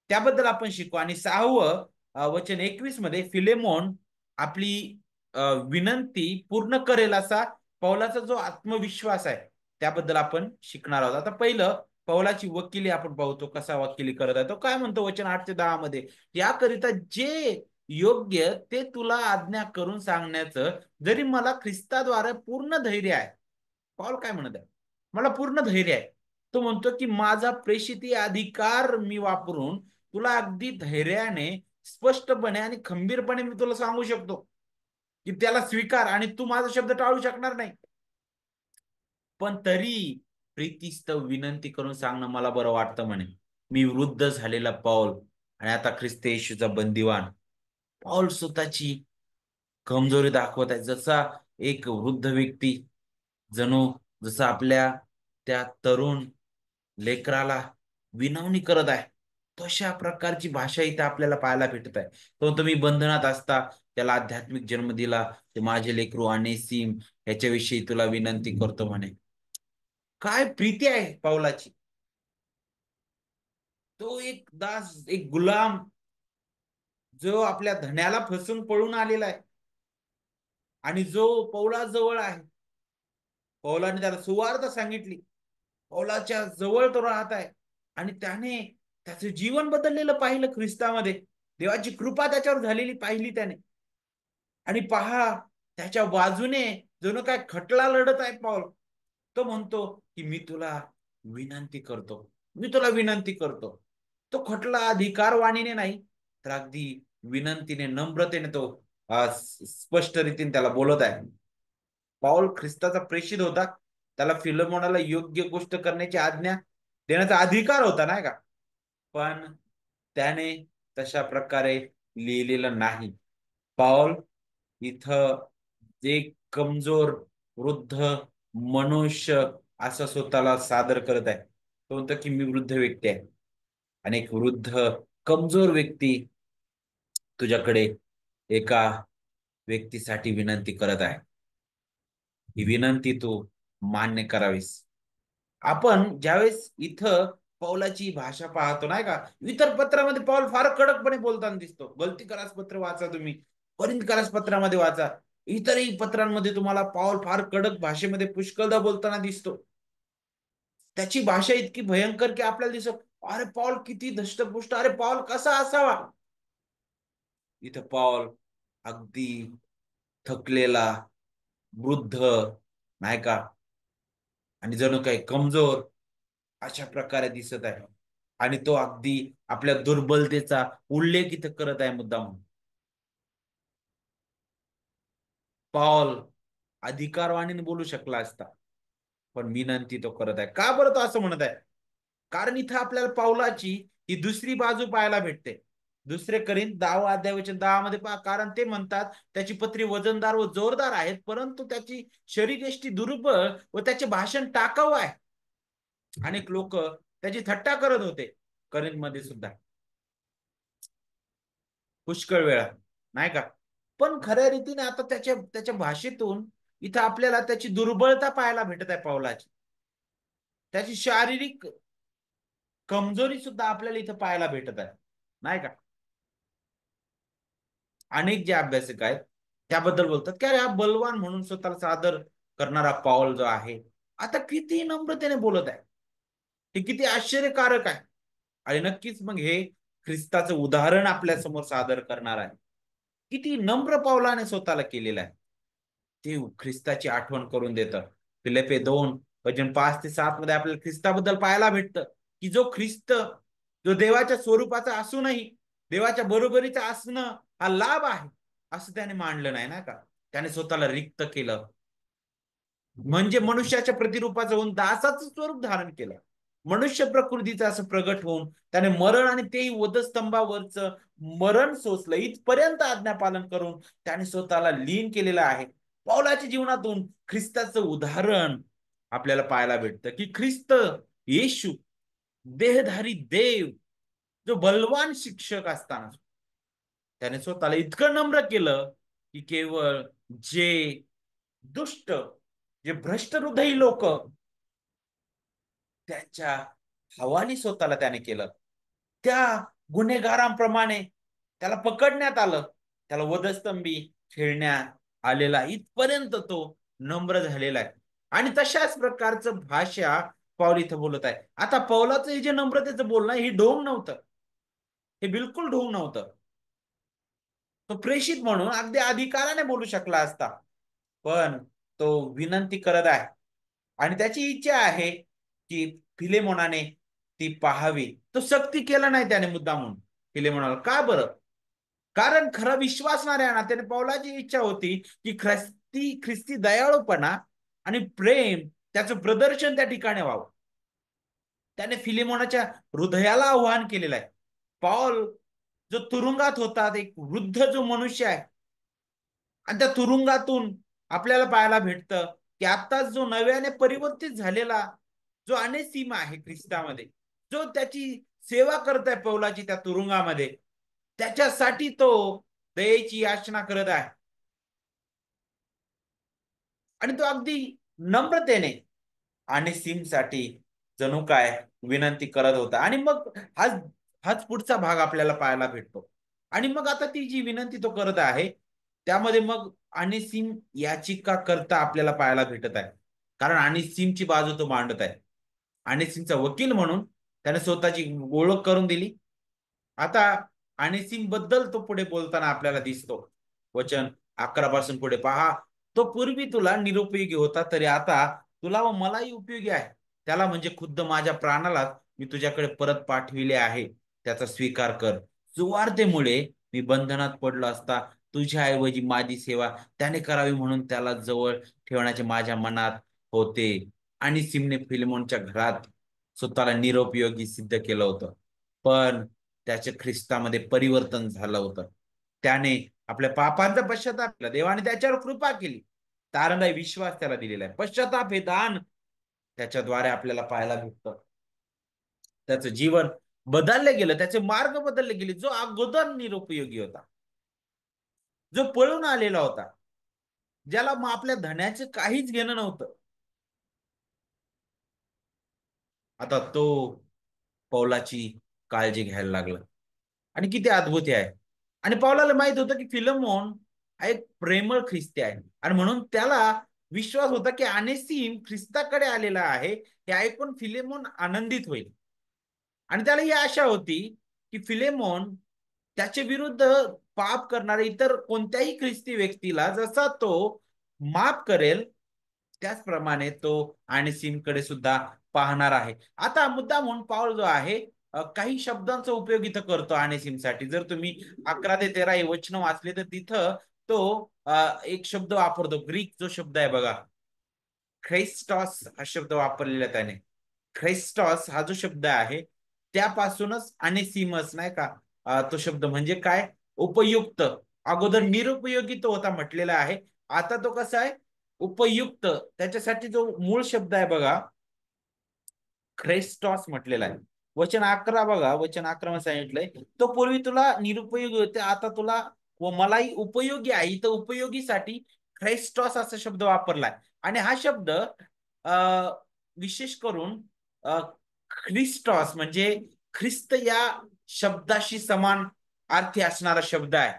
त्याबद्दल आपण शिकू. आणि सहावं वचन 21 मध्ये फिलेमोन आपली विनंती पूर्ण करेल असा पौलाचा जो आत्मविश्वास आहे त्याबद्दल आपण शिकणार आहोत. आता पहिलं पौलाची वकिली आपण पाहतो, कसा वकिली करत आहे तो. काय म्हणतो वचन 8 ते 10 मध्ये, याकरिता जे योग्य ते तुला आज्ञा करून सांगण्याचं जरी मला ख्रिस्ताद्वारे पूर्ण धैर्य आहे. पौल काय म्हणत आहे, मला पूर्ण धैर्य आहे. तो म्हणतो की माझा प्रेषिती अधिकार मी वापरून तुला अगदी धैर्याने स्पष्टपणे आणि खंबीरपणे मी तुला सांगू शकतो की त्याला स्वीकार, आणि तू माझा शब्द टाळू शकणार नाही. पण तरी प्रीतिस्तव विनंती करून सांगणं मला बरं वाटतं म्हणे. मी वृद्ध झालेला पौल आणि आता ख्रिस्त येशूचा बंदिवान. पौल स्वतःची कमजोरी दाखवत आहे, जसा एक वृद्ध व्यक्ती जणू जसं आपल्या त्या तरुण लेकराला विनवणी करत आहे, तशा प्रकारची भाषा इथे आपल्याला पाहायला भेटत आहे. तो तुम्ही बंधनात असता त्याला आध्यात्मिक जन्म दिला, ते माझे लेकरू आणि सीम ह्याच्याविषयी तुला विनंती करतो म्हणे. काय प्रीती आहे पावलाची. तो एक दास, एक गुलाम, जो आपल्या धन्याला फसून पळून आलेला आहे आणि जो पौलाजवळ आहे. पौलाने त्याला सुवार्थ सांगितली, पौलाच्या जवळ तो राहत आहे. आणि त्याने त्याचं जीवन बदललेलं पाहिलं ख्रिस्तामध्ये, देवाची कृपा त्याच्यावर झालेली पाहिली त्याने. आणि पहा त्याच्या बाजूने जणू काय खटला लढत आहे पाऊल. तो म्हणतो की मी तुला विनंती करतो, मी तुला विनंती करतो. तो खटला अधिकारवाणीने नाही, तर अगदी विनंतीने, नम्रतेने तो स्पष्ट रीतीने त्याला बोलत आहे. पाऊल ख्रिस्ताचा प्रेषित होता. त्याला फिलोमोनाला योग्य गोष्ट करण्याची आज्ञा देण्याचा अधिकार होता, नाही का? पण त्याने तशा प्रकारे लिहिलेलं नाही. पाऊल इथं एक कमजोर वृद्ध मनुष्य असं स्वतःला सादर करत आहे. तो म्हणतो की मी वृद्ध व्यक्ती आहे आणि एक वृद्ध कमजोर व्यक्ती तुझ्याकडे एका व्यक्तीसाठी विनंती करत आहे. ही विनंती तू मान्य करावीस. आपण ज्यावेळेस इथं पौलाची भाषा पाहतो, नाही का, इतर पत्रामध्ये पौल फार कडकपणे बोलताना दिसतो. गलतीकरास पत्र वाचा तुम्ही, कोरिंथकरास पत्रामध्ये वाचा, इतरही पत्रांमध्ये तुम्हाला पौल फार कडक भाषेमध्ये पुष्कळदा बोलताना दिसतो. त्याची भाषा इतकी भयंकर की आपल्याला दिसत, अरे पौल किती धष्टपुष्ट, अरे पौल कसा असावा. इथं पौल अगदी थकलेला वृद्ध, नाही का, आणि जणू काही कमजोर अशा प्रकारे दिसत आहे. आणि तो अगदी आपल्या दुर्बलतेचा उल्लेख इथं करत आहे मुद्दाम. पॉल अधिकारवाणीने बोलू शकला असता, पण विनंती तो करत आहे. का बरं तो असं म्हणत आहे? कारण इथं आपल्याला पावलाची ही दुसरी बाजू पाहायला भेटते. दुसरे करीन 10 अध्यायाच्या 10 मध्ये पहा, कारण ते म्हणतात त्याची पत्री वजनदार व जोरदार आहेत, परंतु त्याची शरीरयष्टी दुर्बळ व त्याचे भाषण टाकाऊ आहे. अनेक लोक त्याची थट्टा करत होते करीन मध्ये सुद्धा पुष्कळ वेळा, नाही का? पण खऱ्या रीतीने आता त्याच्या त्याच्या भाषेतून इथं आपल्याला त्याची दुर्बलता पाहायला भेटत आहे पावलाची. त्याची शारीरिक कमजोरी सुद्धा आपल्याला इथं पाहायला भेटत आहे, नाही का? अनेक जे अभ्यासक आहेत त्याबद्दल बोलतात की अरे हा बलवान म्हणून स्वतःला सादर करणारा पाऊल जो आहे, आता किती नम्रतेने बोलत आहे. हे किती आश्चर्यकारक आहे. आणि नक्कीच मग हे ख्रिस्ताचं उदाहरण आपल्या समोर सादर करणार आहे. किती नम्र पावलाने स्वतःला केलेलं आहे. ते ख्रिस्ताची आठवण करून देतं. फिलिप्पे 2 वचन 5 ते 7 मध्ये आपल्याला ख्रिस्ताबद्दल पाहायला भेटतं की जो ख्रिस्त, जो देवाच्या स्वरूपाचा असूनही देवाच्या बरोबरीचा असणं हा लाभ आहे असं त्याने मांडलं नाही, ना का? त्याने स्वतःला रिक्त केलं, म्हणजे मनुष्याच्या प्रतिरूपाचं होऊन दासाचं स्वरूप धारण केलं. मनुष्य प्रकृतीचं असं प्रगट होऊन त्याने मरण आणि तेही वधस्तंभावरचं मरण सोसलं. इथपर्यंत आज्ञापालन करून त्याने स्वतःला लीन केलेलं आहे. पौलाच्या जीवनातून ख्रिस्ताचं उदाहरण आपल्याला पाहायला भेटतं की ख्रिस्त येशू देहधारी देव, जो बलवान शिक्षक असताना त्याने स्वतःला इतकं नम्र केलं की केवळ जे दुष्ट, जे भ्रष्ट हृदयी लोक त्यांच्या हवाली स्वतःला त्याने केलं. त्या गुन्हेगारांप्रमाणे त्याला पकडण्यात आलं, त्याला वधस्तंभी खेळण्यात आलेला, इथपर्यंत तो नम्र झालेला आहे. आणि तशाच प्रकारचं भाषा पौल इथं बोलत आहे. आता पौलाचं हे जे नम्रतेचं बोलणं हे ढोंग नव्हतं, हे बिलकुल ढोंग नव्हतं. तो प्रेषित म्हणून अगदी अधिकाराने बोलू शकला असता, पण तो विनंती करत आहे आणि त्याची इच्छा आहे की फिलेमोनाने ती पाहावी. तो सक्ती केला नाही त्याने मुद्दा म्हणून फिलेमोनाला. का बरं? कारण खरा विश्वासणाऱ्या नात्याने पौलाची इच्छा होती की ख्रिस्ती दयाळूपणा आणि प्रेम त्याचं प्रदर्शन त्या ठिकाणी व्हावं. त्याने फिलेमोनाच्या हृदयाला आव्हान केलेलं आहे. पौल जो तुरुंगात होता, एक वृद्ध जो मनुष्य आहे, आणि त्या तुरुंगातून आपल्याला पाहायला भेटतं की आत्ताच जो नव्याने परिवर्तित झालेला जो अनेसिम आहे ख्रिस्तामध्ये, जो त्याची सेवा करत आहे पौलाची त्या तुरुंगामध्ये, त्याच्यासाठी तो दयेची याचना करत आहे. आणि तो अगदी नम्रतेने आणि सिमसाठी जणू काय विनंती करत होता. आणि मग हाच हाच पुढचा भाग आपल्याला पाहायला भेटतो. आणि मग आता ती जी विनंती तो करत आहे त्यामध्ये मग अनिसिम याचिका करता आपल्याला पाहायला भेटत आहे. कारण अनिसिमची बाजू तो मांडत आहे. अनिसिमचा वकील म्हणून त्याने स्वतःची ओळख करून दिली. आता अनिसिम बद्दल तो पुढे बोलताना आपल्याला दिसतो. वचन 11 पासून पुढे पहा. तो पूर्वी तुला निरुपयोगी होता, तरी आता तुला व मलाही उपयोगी आहे. त्याला म्हणजे खुद्द माझ्या प्राणाला मी तुझ्याकडे परत पाठविले आहे, त्याचा स्वीकार कर. सुवार्तेमुळे मी बंधनात पडलो असता तुझ्याऐवजी माझी सेवा त्याने करावी म्हणून त्याला जवळ ठेवण्याचे माझ्या मनात होते. आणि सिमने फिलेमोनच्या घरात स्वतःला निरुपयोगी सिद्ध केलं होतं, पण त्याचे ख्रिस्तामध्ये परिवर्तन झालं होतं. त्याने आपल्या पापांचा पश्चाताप केला, देवाने त्याच्यावर कृपा केली, तारणदायी विश्वास त्याला दिलेला आहे. पश्चाताप हे दान त्याच्याद्वारे आपल्याला पाहायला भेटतं. त्याचं जीवन बदललं गेलं, त्याचे मार्ग बदलले गेले. जो अगोदर निरुपयोगी होता, जो पळून आलेला होता, ज्याला मग आपल्या धण्याचे काहीच घेणं नव्हतं, आता तो पौलाची काळजी घ्यायला लागला. आणि किती अद्भुत हे आहे. आणि पौलाला माहित होतं की फिलमोन हा एक प्रेमळ ख्रिस्ती आहे, आणि म्हणून त्याला विश्वास होता की अनेसिम ख्रिस्ताकडे आलेला आहे. हे ऐकून फिलेमोन आनंदित होईल. आणि त्याला ही आशा होती की फिलेमोन त्याच्या विरुद्ध पाप करणाऱ्या इतर कोणत्याही ख्रिस्ती व्यक्तीला जसा तो माफ करेल, त्याचप्रमाणे तो अनेसिमकडे सुद्धा पाहणार आहे. आता मुद्दा म्हणून पाऊल जो आहे काही शब्दांचा उपयोग इथं करतो अनेसिमसाठी. जर तुम्ही 11 ते 13 हे वचन वाचले तर तिथं तो एक शब्द वापरतो, ग्रीक जो शब्द आहे बघा, ख्रिस्टॉस हा शब्द वापरलेला आहे त्याने. ख्रिस्टॉस हा जो शब्द आहे त्यापासूनच अनेसिमस नाही का, तो शब्द म्हणजे काय, उपयुक्त. अगोदर निरुपयोगी तो होता म्हटलेला आहे, आता तो कसा आहे, उपयुक्त. त्याच्यासाठी जो मूळ शब्द आहे बघा, ख्रेस्टॉस म्हटलेला आहे. वचन 11 बघा, वचन 11 मध्ये सांगितलंय, तो पूर्वी तुला निरुपयोगी होते, आता तुला व मलाही उपयोगी आहे. इथं उपयोगीसाठी ख्रेस्टॉस असा शब्द वापरलाय. आणि हा शब्द विशेष करून ख्रिस्टॉस म्हणजे ख्रिस्त या शब्दाशी समान अर्थी असणारा शब्द आहे.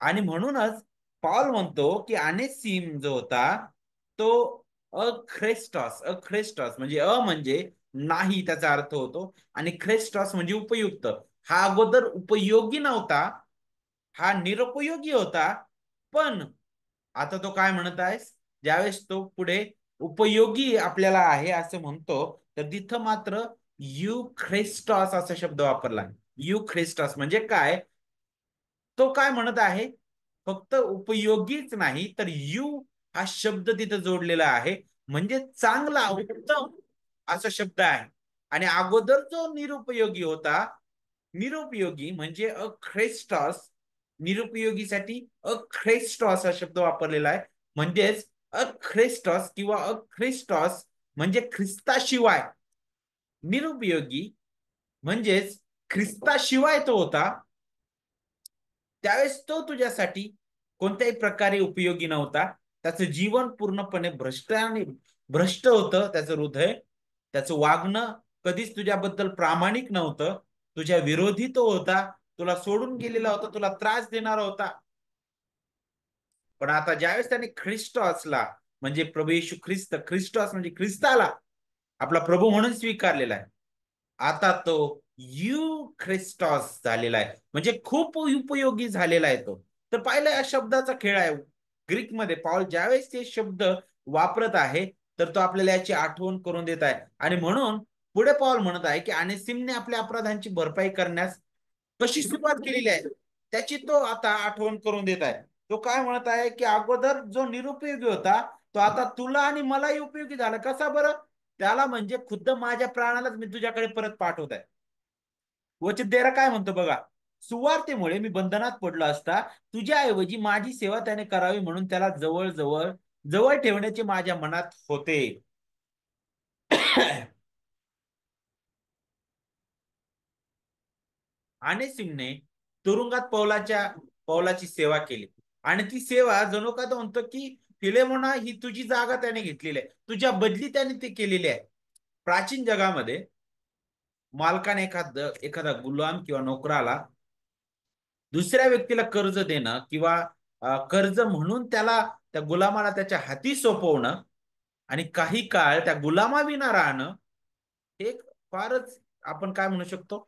आणि म्हणूनच पॉल म्हणतो की अनेसिम जो होता तो अख्रेस्टॉस. अख्रेस्टॉस म्हणजे म्हणजे नाही त्याचा अर्थ होतो, आणि ख्रेस्टॉस म्हणजे उपयुक्त. हा अगोदर उपयोगी नव्हता, हा निरुपयोगी होता, पण आता तो काय म्हणत आहे, ज्यावेळेस तो पुढे उपयोगी आपल्याला आहे असं म्हणतो, तर तिथं मात्र यू ख्रिस्टॉस असा शब्द वापरला. यू ख्रिस्टॉस म्हणजे काय, तो काय म्हणत आहे, फक्त उपयोगीच नाही तर यू हा शब्द तिथं जोडलेला आहे, म्हणजे चांगला उत्तम असा शब्द आहे. आणि अगोदर जो निरुपयोगी होता, निरुपयोगी म्हणजे अख्रेस्टॉस, निरुपयोगीसाठी अख्रेस्टॉस हा शब्द वापरलेला आहे. म्हणजेच अख्रेस्टॉस किंवा अख्रिस्टॉस म्हणजे ख्रिस्ताशिवाय. निरुपयोगी म्हणजेच ख्रिस्ताशिवाय तो होता, त्यावेळेस तो तुझ्यासाठी कोणत्याही प्रकारे उपयोगी नव्हता. त्याचं जीवन पूर्णपणे भ्रष्ट होतं, त्याचं हृदय, त्याचं वागणं कधीच तुझ्याबद्दल प्रामाणिक नव्हतं. तुझ्या विरोधी तो होता, तुला सोडून गेलेला होता, तुला त्रास देणारा होता. पण आता ज्यावेळेस त्याने ख्रिस्टॉसला म्हणजे प्रभू येशू ख्रिस्त, ख्रिस्टॉस म्हणजे ख्रिस्ताला आपला प्रभू म्हणून स्वीकारलेला आहे, आता तो यू ख्रिस्टॉस झालेला आहे, म्हणजे खूप उपयोगी झालेला आहे तो. तर पाहिलं या शब्दाचा खेळ आहे ग्रीकमध्ये. पाऊल ज्यावेळेस ते शब्द वापरत आहे तर तो आपल्याला याची आठवण करून देत आहे. आणि म्हणून पुढे पाऊल म्हणत आहे की अनेसिमने आपल्या अपराधांची भरपाई करण्यास कशी सुरुवात केलेली आहे त्याची तो आता आठवण करून देत आहे. तो काय म्हणत आहे की अगोदर जो निरुपयोगी होता तो आता तुला आणि मलाही उपयोगी झाला. कसा बरं, त्याला म्हणजे खुद्द माझ्या प्राणालाच मी तुझ्याकडे परत पाठवत आहे. वचन 13 काय म्हणतो बघा, सुवार्तेमुळे मी बंधनात पडलो असता तुझ्याऐवजी माझी सेवा त्याने करावी म्हणून त्याला जवळ जवळ जवळ ठेवण्याचे माझ्या मनात होते. अनेसिमने तुरुंगात पौलाची सेवा केली. आणि ती सेवा जणू का तो म्हणतो की फिलेमोना ही तुझी जागा त्याने घेतलेली आहे, तुझ्या बदली त्याने ती केलेली आहे. प्राचीन जगामध्ये मालकाने एखादा गुलाम किंवा नोकराला दुसऱ्या व्यक्तीला कर्ज देणं किंवा कर्ज म्हणून त्याला त्या गुलामाला त्याच्या हाती सोपवणं आणि काही काळ त्या गुलामाविना राहणं, एक फारच आपण काय म्हणू शकतो,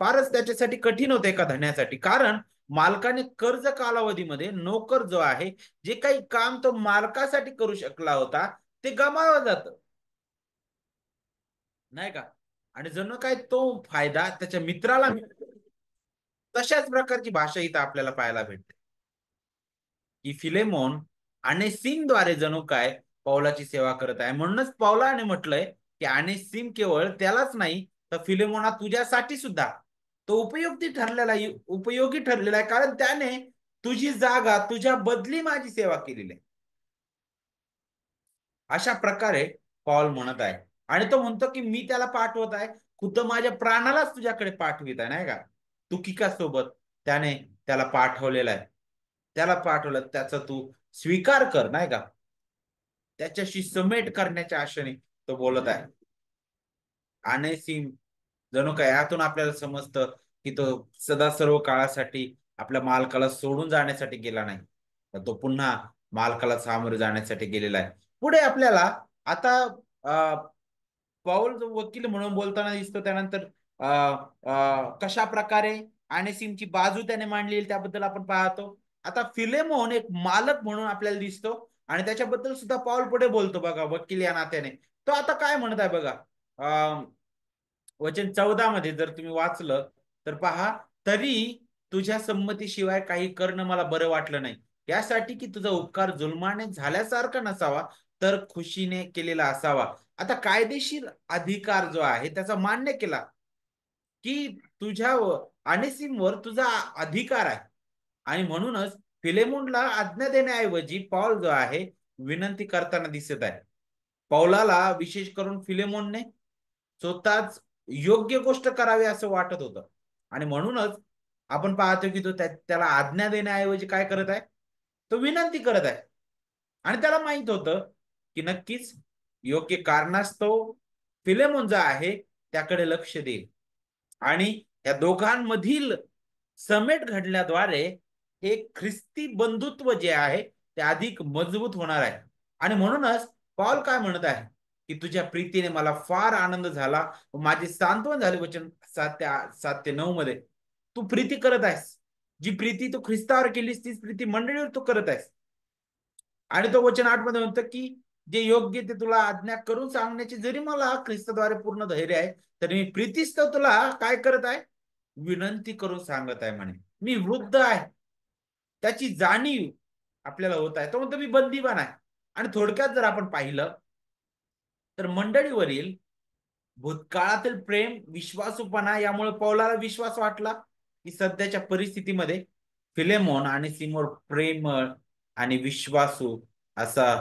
फारच त्याच्यासाठी कठीण होतं एका धन्यासाठी. कारण मालकाने कर्ज कालावधीमध्ये नोकर जो आहे जे काही काम तो मालकासाठी करू शकला होता ते गमावलं जातं, नाही का? आणि जणू काय तो फायदा त्याच्या मित्राला मिळतो. तशाच प्रकारची भाषा इथं आपल्याला पाहायला भेटते की फिलेमोन आणि सिमद्वारे जणू काय पौलाची सेवा करत आहे. म्हणूनच पौलाने म्हटलंय की आणि सिम केवळ त्यालाच नाही तर फिलेमोना तुझ्यासाठी सुद्धा तो उपयोगी ठरलेला आहे, कारण त्याने तुझी जागा तुझ्या बदली माझी सेवा केलेली आहे. अशा प्रकारे पॉल म्हणत आहे. आणि तो म्हणतो की मी त्याला पाठवत आहे, खुद्द माझ्या प्राणालाच तुझ्याकडे पाठवित आहे, नाही का? तुकिका सोबत त्याने त्याला पाठवलेलं आहे. त्याला पाठवलं, त्याचा तू स्वीकार कर, नाही का? त्याच्याशी समेट करण्याच्या आशेने तो बोलत आहे. आणि सिंग जणू काय यातून आपल्याला समजतं की तो सदा सर्व काळासाठी आपल्या मालकाला सोडून जाण्यासाठी गेला नाही, तर तो पुन्हा मालकाला सामोरे जाण्यासाठी गेलेला आहे. पुढे आपल्याला आता पौल जो वकील म्हणून बोलताना दिसतो, त्यानंतर कशा प्रकारे अनेसिमची बाजू त्याने मांडली त्याबद्दल आपण पाहतो. आता फिलेमोन एक मालक म्हणून आपल्याला दिसतो आणि त्याच्याबद्दल सुद्धा पौल पुढे बोलतो बघा, वकील या नात्याने. तो आता काय म्हणत आहे बघा, वचन 14 मध्ये जर तुम्ही वाचलं तर पहा, तरी तुझ्या संमतीशिवाय काही करणं मला बरं वाटलं नाही, यासाठी की तुझा उपकार जुलमाने झाल्यासारखा नसावा तर खुशीने केलेला असावा. आता कायदेशीर अधिकार जो आहे त्याचा मान्य केला की तुझ्या अनेसिमवर तुझा अधिकार आहे. आणि म्हणूनच फिलेमोनला आज्ञा देण्याऐवजी पौल जो आहे विनंती करताना दिसत आहे. पौलाला विशेष करून फिलेमोनने स्वतःच योग्य गोष्ट करावी असं वाटत होतं. आणि म्हणूनच आपण पाहतो की तो त्याला आज्ञा देण्याऐवजी काय करत आहे, तो विनंती करत आहे. आणि त्याला माहित होतं की नक्कीच योग्य कारणास्तव फिलेमोन जो आहे त्याकडे लक्ष देईल. आणि या दोघांमधील समेट घडल्याद्वारे हे ख्रिस्ती बंधुत्व जे आहे ते अधिक मजबूत होणार आहे. आणि म्हणूनच पॉल काय म्हणत आहे की तुझ्या प्रीतीने मला फार आनंद झाला, माझे सांत्वन झाले. वचन 7 ते 9 मध्ये तू प्रीती करत आहेस, जी प्रीती तू ख्रिस्तावर केलीस तीच प्रीती मंडळीवर तू करत आहेस. आणि तो वचन 8 मध्ये म्हणतो की जे योग्य ते तुला आज्ञा करून सांगण्याची जरी मला ख्रिस्ताद्वारे पूर्ण धैर्य आहे, तरी मी प्रीतीस्तव तुला काय करत आहे, विनंती करून सांगत आहे. म्हणे मी वृद्ध आहे, त्याची जाणीव आपल्याला होत आहे. तो म्हणतो मी बंदीवान आहे. आणि थोडक्यात जर आपण पाहिलं तर मंडळीवरील भूतकाळातील प्रेम विश्वासूपणा यामुळे पौलाला विश्वास वाटला की सध्याच्या परिस्थितीमध्ये फिलेमोन आणि सिमोर प्रेमळ आणि विश्वासू असा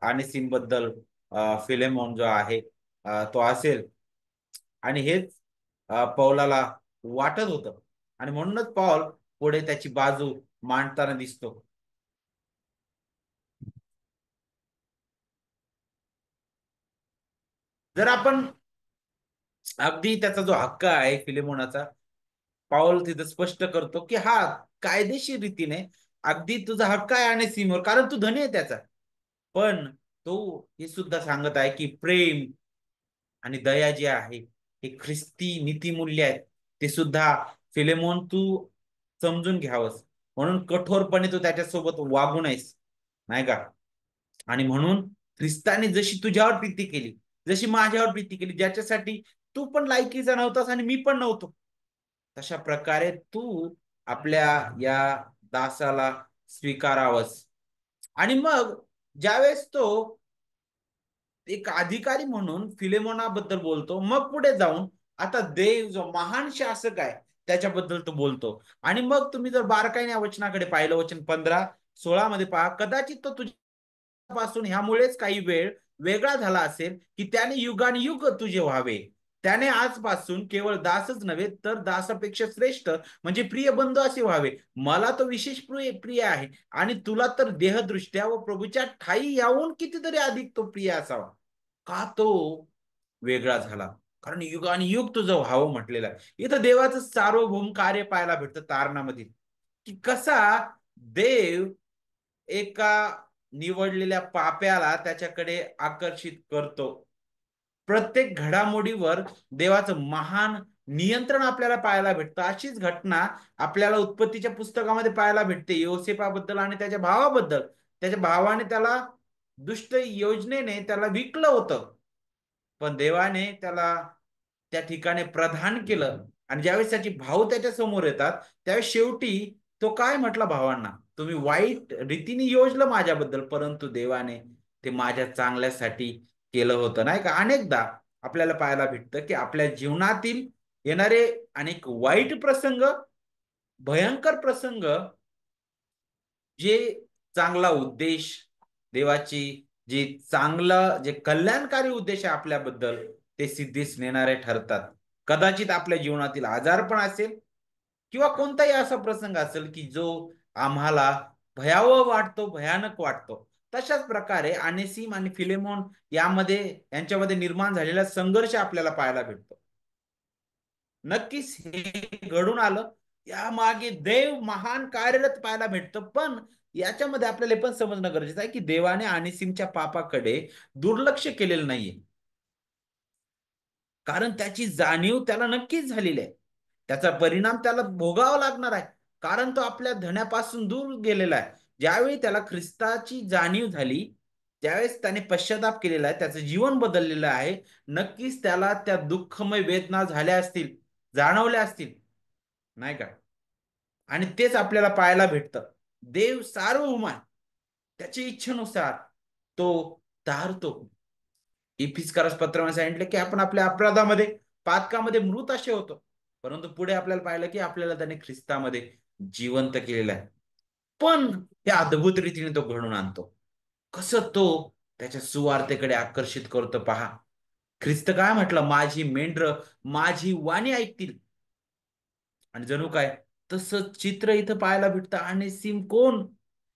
आणि सिम बद्दल फिलेमोन जो आहे तो असेल. आणि हेच पौलाला वाटत होतं. आणि म्हणूनच पौल पुढे त्याची बाजू मांडताना दिसतो. जर आपण अगदी त्याचा जो हक्क आहे फिलेमोनाचा, पाऊल तिथं स्पष्ट करतो की हा कायदेशीर रीतीने अगदी तुझा हक्क आहे आणि सीमवर, कारण तू धनी आहे त्याचा. पण तो हे सुद्धा सांगत आहे की प्रेम आणि दया जी आहे हे ख्रिस्ती नीतिमूल्य आहेत, ते सुद्धा फिलेमोन तू समजून घ्यावंस. म्हणून कठोरपणे तू त्याच्यासोबत वागू नयेस, नाही का? आणि म्हणून ख्रिस्ताने जशी तुझ्यावर प्रीती केली, जशी माझ्यावर प्रीती केली, ज्याच्यासाठी तू पण लायकीचा नव्हतास आणि मी पण नव्हतो, तशा प्रकारे तू आपल्या या दासाला स्वीकारावंस. आणि मग ज्यावेळेस तो एक अधिकारी म्हणून फिलेमोनाबद्दल बोलतो, मग पुढे जाऊन आता देव जो महान शासक आहे त्याच्याबद्दल तो बोलतो. आणि मग तुम्ही जर बारकाईने या वचनाकडे पाहिलं, वचन 15-16 मध्ये पहा, कदाचित तो तुझ्यापासून ह्यामुळेच काही वेळ वेगळा झाला असेल की त्याने युगानुयुग तुझे व्हावे. त्याने आजपासून केवळ दासच नव्हे तर दासापेक्षा श्रेष्ठ म्हणजे प्रिय बंधू असे व्हावे. मला तो विशेष प्रिय प्रिय आहे आणि तुला तर देहदृष्ट्या व प्रभूच्या ठाई याहून कितीतरी अधिक तो प्रिय असावा. का तो वेगळा झाला? कारण युगानुयुग तुझं व्हावं म्हटलेलं आहे. इथं देवाचं सार्वभौम कार्य पाहायला भेटतं तारणामध्ये, की कसा देव एका निवडलेल्या पाप्याला त्याच्याकडे आकर्षित करतो. प्रत्येक घडामोडीवर देवाचं महान नियंत्रण आपल्याला पाहायला भेटतं. अशीच घटना आपल्याला उत्पत्तीच्या पुस्तकामध्ये पाहायला भेटते योसेफाबद्दल आणि त्याच्या भावाबद्दल. त्याच्या भावाने त्याला दुष्ट योजनेने त्याला विकलं होतं, पण देवाने त्याला त्या ठिकाणी प्रधान केलं. आणि ज्यावेळेस त्याचे भाऊ त्याच्या समोर येतात, त्यावेळेस शेवटी तो काय म्हटला भावांना, तुम्ही वाईट रीतीने योजलं माझ्याबद्दल, परंतु देवाने ते माझ्या चांगल्यासाठी केलं होतं. नाही का? अनेकदा आपल्याला पाहायला भेटतं की आपल्या जीवनातील येणारे अनेक वाईट प्रसंग, भयंकर प्रसंग, जे चांगला उद्देश, देवाची जे चांगलं जे कल्याणकारी उद्देश आहे आपल्याबद्दल, ते सिद्धीस नेणारे ठरतात. कदाचित आपल्या जीवनातील आजारपण असेल किंवा कोणताही असा प्रसंग असेल की जो आम्हाला भयावह वाटतो, भयानक वाटतो. तशाच प्रकारे अनेसिम आणि फिलेमोन यामध्ये यांच्यामध्ये निर्माण झालेला संघर्ष आपल्याला पाहायला भेटतो. नक्कीच हे घडून आलं, यामागे देव महान कार्यरत पाहायला भेटतं. पण याच्यामध्ये आपल्याला हे पण समजणं गरजेचं आहे की देवाने अनिसीमच्या पापाकडे दुर्लक्ष केलेलं नाहीये. कारण त्याची जाणीव त्याला नक्कीच झालेली आहे. त्याचा परिणाम त्याला भोगावा लागणार आहे. कारण तो आपल्या धन्यापासून दूर गेलेला आहे. ज्यावेळी त्याला ख्रिस्ताची जाणीव झाली, त्यावेळेस त्याने पश्चाताप केलेला आहे, त्याचं जीवन बदललेलं आहे. नक्कीच त्याला त्या दुःखमय वेदना झाल्या असतील, जाणवल्या असतील, नाही का? आणि तेच आपल्याला पाहायला भेटतं. देव सार्वभौम आहे. त्याच्या इच्छेनुसार तो तारतो. इफिसकारास पत्रामध्ये सांगितलं की आपण आपल्या अपराधामध्ये, पातकामध्ये मृत असे होतो, परंतु पुढे आपल्याला पाहिलं की आपल्याला त्याने ख्रिस्तामध्ये जिवंत केलेलं आहे. पण हे अद्भुत रीतीने तो घडून आणतो. कसं तो त्याच्या सुवार्तेकडे आकर्षित करतो पहा. ख्रिस्त काय म्हटलं, माझी मेंढर माझी वाणी ऐकतील. आणि जणू काय तसं चित्र इथं पाहायला भेटतं. आणि सिम कोण,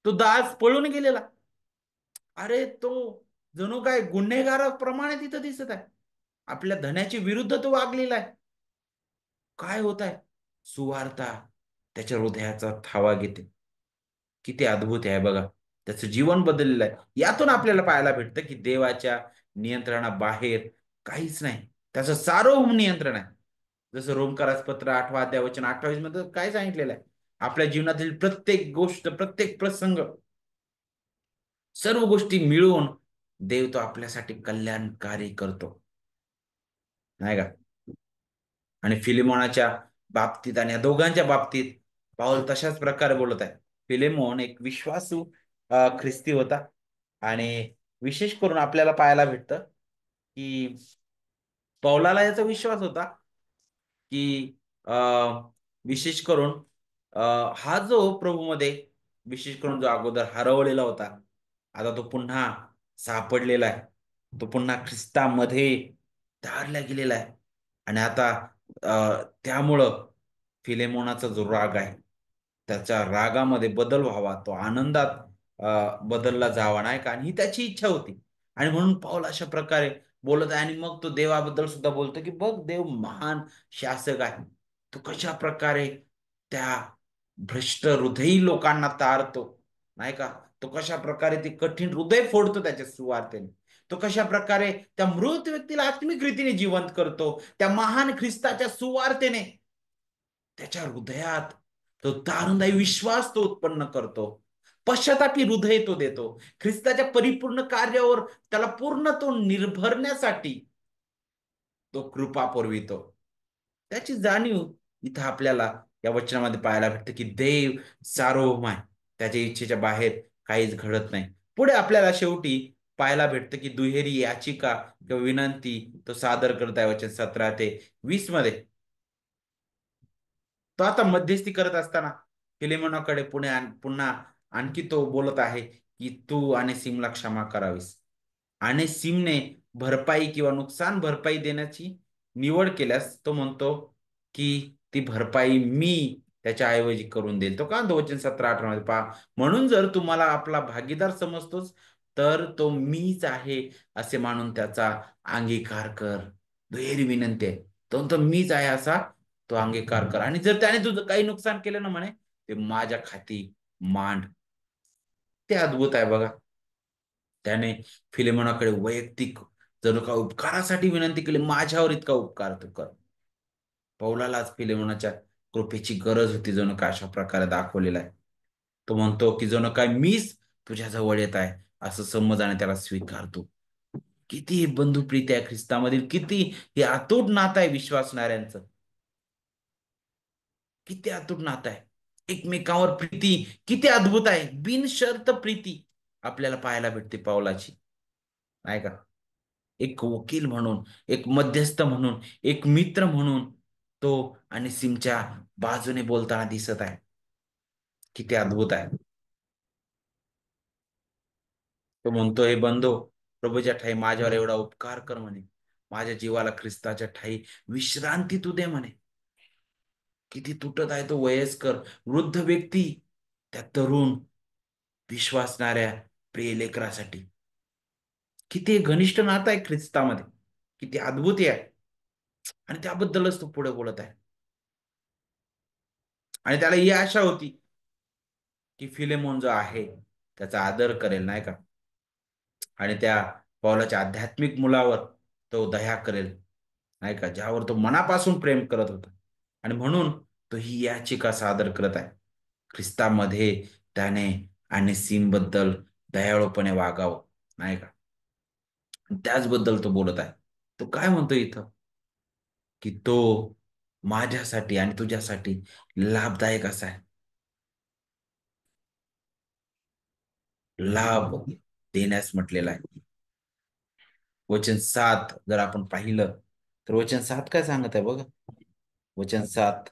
तो दास पळून गेलेला. अरे तो जणू काय गुन्हेगाराप्रमाणे तिथं दिसत आहे. आपल्या धन्याच्या विरुद्ध तो वागलेला आहे. काय होत आहे? सुवार्ता त्याच्या हृदयाचा थावा घेते. किती अद्भुत आहे बघा. त्याचं जीवन बदललेलं आहे. यातून आपल्याला पाहायला भेटतं की देवाच्या नियंत्रणाबाहेर काहीच नाही. त्याचं सार्वभौम नियंत्रण आहे. जसं रोमकारास पत्र 8 अध्याय वचन 28 मध्ये काय सांगितलेलं आहे? आपल्या जीवनातील प्रत्येक गोष्ट, प्रत्येक प्रसंग, सर्व गोष्टी मिळून देव तो आपल्यासाठी कल्याणकारी करतो, नाही का? आणि फिलेमोनाच्या बाबतीत आणि या दोघांच्या बाबतीत पाऊल तशाच प्रकारे बोलत आहे. फिलेमोन एक विश्वासू ख्रिस्ती होता. आणि विशेष करून आपल्याला पाहायला भेटतं की पौलाला याचा विश्वास होता की विशेष करून अ, हा जो प्रभूमध्ये, विशेष करून जो अगोदर हरवलेला होता, आता तो पुन्हा सापडलेला आहे. तो पुन्हा ख्रिस्तामध्ये धारला गेलेला आहे. आणि आता त्यामुळं फिलेमोनाचा जो राग आहे, त्याच्या रागामध्ये बदल व्हावा, तो आनंदात बदलला जावा, नाही का? आणि ही त्याची इच्छा होती. आणि म्हणून पाऊल अशा प्रकारे बोलत आहे. आणि मग तो देवाबद्दल सुद्धा बोलतो की बघ, देव महान शासक आहे. तो कशा प्रकारे त्या भ्रष्ट हृदयी लोकांना तारतो, नाही का? तो कशा प्रकारे ते कठीण हृदय फोडतो त्याच्या सुवार्तेने. तो कशा प्रकारे त्या मृत व्यक्तीला आत्मिक रीतीने जिवंत करतो, त्या महान ख्रिस्ताच्या सुवार्तेने त्याच्या हृदयात तो तारुणाई विश्वास तो उत्पन्न करतो. पश्चातापी हृदय तो देतो. ख्रिस्ताच्या परिपूर्ण कार्यावर त्याला पूर्ण तो निर्भरण्यासाठी तो कृपा पुरवितो. त्याची जाणीव इथं आपल्याला या वचनामध्ये पाहायला भेटते की देव सार्वभौम आहे. त्याच्या इच्छेच्या बाहेर काहीच घडत नाही. पुढे आपल्याला शेवटी पाहायला भेटतं की दुहेरी याचिका किंवा विनंती तो सादर करत आहे वचन 17 ते 20 मध्ये. तो आता मध्यस्थी करत असताना फिलेमोनाकडे पुन्हा आणखी तो बोलत आहे की तू आणि सिमला क्षमा करावीस. आणि सिमने भरपाई किंवा नुकसान भरपाई देण्याची निवड केल्यास तो म्हणतो की ती भरपाई मी त्याच्या ऐवजी करून देईल. तो का वचन 17-18 मध्ये पहा. म्हणून जर तुम्हाला आपला भागीदार समजतोस, तर तो मीच आहे असे मानून त्याचा अंगीकार कर. दुहेरी विनंती आहे. तो म्हणतो मीच आहे असा तो अंगीकार कर. आणि जर त्याने तुझं काही नुकसान केलं ना म्हणे, ते माझ्या खाती मांड. ते अद्भुत आहे बघा. त्याने फिलेमोनाकडे वैयक्तिक जणू का उपकारासाठी विनंती केली, माझ्यावर इतका उपकार तू कर. पौलालाच फिलेमोनाच्या कृपेची गरज होती, जणू काय अशा प्रकारे दाखवलेला आहे. तो म्हणतो की जणू काय मीच तुझ्या जवळ येत आहे, असं समज त्याला स्वीकारतो. किती बंधुप्रीती आहे ख्रिस्तामधील, किती हे अतूट नातं आहे विश्वासणाऱ्यांचं, किती अतूट नातं आहे. एकमेकांवर प्रीती किती अद्भुत आहे, बिनशर्त प्रीती आपल्याला पाहायला भेटते पौलाची, नाही का? एक वकील म्हणून, एक मध्यस्थ म्हणून, एक मित्र म्हणून तो आणि सिमच्या बाजूने बोलताना दिसत आहे. किती अद्भुत आहे. तो म्हणतो, हे बंधू, प्रभूच्या ठाई माझ्यावर एवढा उपकार कर म्हणे, माझ्या जीवाला ख्रिस्ताच्या ठाई विश्रांती तू दे म्हणे. किती तुटत आहे तो वयस्कर वृद्ध व्यक्ती त्या तरुण विश्वासणाऱ्या प्रिय लेकरासाठी. किती घनिष्ठ नातं आहे ख्रिस्तामध्ये, किती अद्भुत आहे. आणि त्याबद्दलच तो पुढे बोलत आहे. आणि त्याला ही आशा होती की फिलेमोन जो आहे त्याचा आदर करेल, नाही का? आणि त्या पौलाच्या आध्यात्मिक मुलावर तो दया करेल, नाही का, ज्यावर तो मनापासून प्रेम करत होता. आणि म्हणून तो ही याचिका सादर करत आहे. ख्रिस्तामध्ये त्याने आणि सीमबद्दल दयाळूपणे वागावं, नाही का? त्याचबद्दल तो बोलत आहे. तो काय म्हणतो इथं, की तो माझ्यासाठी आणि तुझ्यासाठी लाभदायक असा आहे. लाभ देण्यास म्हटलेला आहे. वचन 7 जर आपण पाहिलं तर वचन 7 काय सांगत आहे बघा. वचन 7,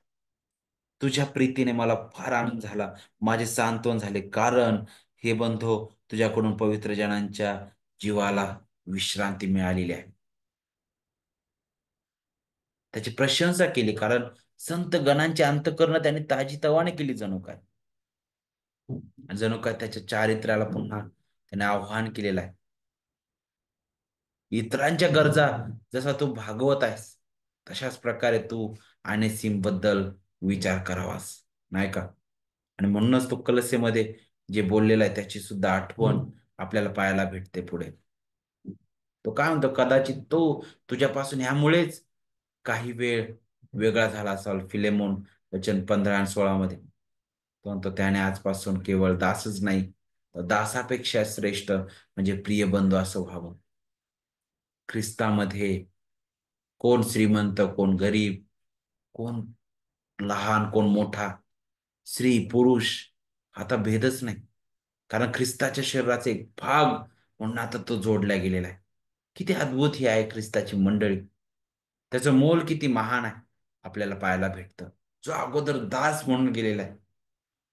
तुझ्या प्रीतीने मला फार आनंद झाला, माझे सांत्वन झाले, कारण हे बंधो तुझ्याकडून पवित्र जनांच्या जीवाला विश्रांती मिळालेली आहे. त्याची प्रशंसा केली, कारण संत गणांची अंतःकरणं त्याने ताजीतवाने केली, जणू काय त्याच्या चारित्र्याला पुन्हा त्याने आव्हान केलेलं आहे. इतरांच्या गरजा जसा तू भागवत आहेस, तशाच प्रकारे तू आणि सिम बद्दल विचार करावास, नाही का? आणि म्हणूनच तो कलसेमध्ये जे बोललेला आहे त्याची सुद्धा आठवण आपल्याला पाहायला भेटते पुढे. तो काय म्हणतो, कदाचित तो तुझ्यापासून ह्यामुळेच काही वेळ वेगळा झाला असाल. फिलेमोन वचन 15 आणि 16 मध्ये तो म्हणतो, त्याने आजपासून केवळ दासच नाही, तर दासापेक्षा श्रेष्ठ म्हणजे प्रिय बंधू असं व्हावं. ख्रिस्तामध्ये कोण श्रीमंत, कोण गरीब, कोण लहान, कोण मोठा, स्त्री पुरुष आता भेदच नाही. कारण ख्रिस्ताच्या शरीराचा एक भाग म्हणून आता तो जोडला गेलेला आहे. किती अद्भुत ही आहे ख्रिस्ताची मंडळी. त्याचं मोल किती महान आहे आपल्याला पाहायला भेटतं. जो अगोदर दास म्हणून गेलेला आहे,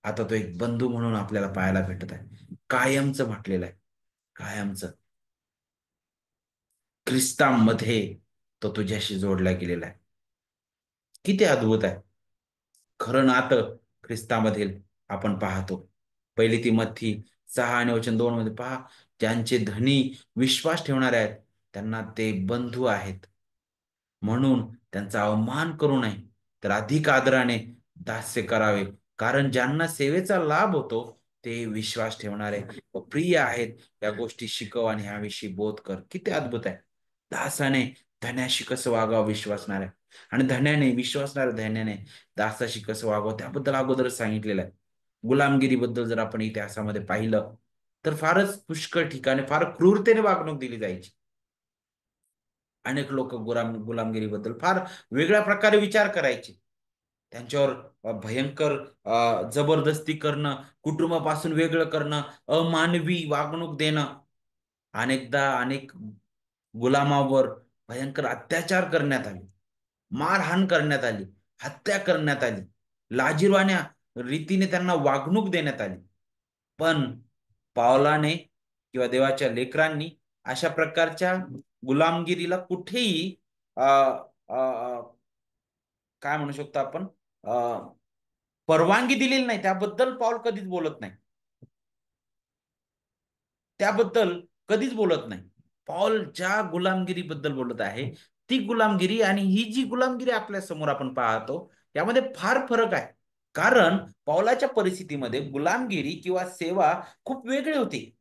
आता तो एक बंधू म्हणून आपल्याला पाहायला भेटत आहे. कायमचं म्हटलेलं आहे, कायमचं. ख्रिस्तामध्ये तो तुझ्याशी जोडला गेलेला आहे. किती अद्भुत आहे. खरं नातं ख्रिस्तामधील आपण पाहतो. पहिली तिमोथी 6 आणि वचन 2 मध्ये पहा, ज्यांचे धनी विश्वास ठेवणारे आहेत त्यांना ते बंधू आहेत, म्हणून त्यांचा अवमान करू नये, तर अधिक आदराने दास्य करावे. कारण ज्यांना सेवेचा लाभ होतो ते विश्वास ठेवणारे व प्रिय आहेत, या गोष्टी शिकव आणि ह्याविषयी बोध कर. किती अद्भुत आहे. दासाने धन्याशी कसं वागावं विश्वासणाऱ्या, आणि धन्याने दासाशी कसं वागावं त्याबद्दल अगोदरच सांगितलेलं आहे. गुलामगिरीबद्दल जर आपण इतिहासामध्ये पाहिलं तर फारच पुष्कळ ठिकाणी फार क्रूरतेने वागणूक दिली जायची. अनेक लोक गुलामगिरीबद्दल फार वेगळ्या प्रकारे विचार करायचे. त्यांच्यावर भयंकर जबरदस्ती करणं, कुटुंबापासून वेगळं करणं, अमानवी वागणूक देणं, अनेक गुलामावर भयंकर अत्याचार करण्यात आले, मारहाण करण्यात आली, हत्या करण्यात आली, लाजिरवाण्या रीतीने त्यांना वागणूक देण्यात आली. पण पावलाने किंवा देवाच्या लेकरांनी अशा प्रकारच्या गुलामगिरीला कुठेही अ, अ, अ, काय म्हणू शकतो आपण, परवानगी दिलेली नाही. त्याबद्दल पाऊल कधीच बोलत नाही. त्याबद्दल कधीच बोलत नाही. पॉल ज्या गुलामगिरीबद्दल बोलत आहे, ती गुलामगिरी आणि ही जी गुलामगिरी आपल्या समोर आपण पाहतो, त्यामध्ये फार फरक आहे. कारण पौलाच्या परिस्थितीमध्ये गुलामगिरी किंवा सेवा खूप वेगळी होती.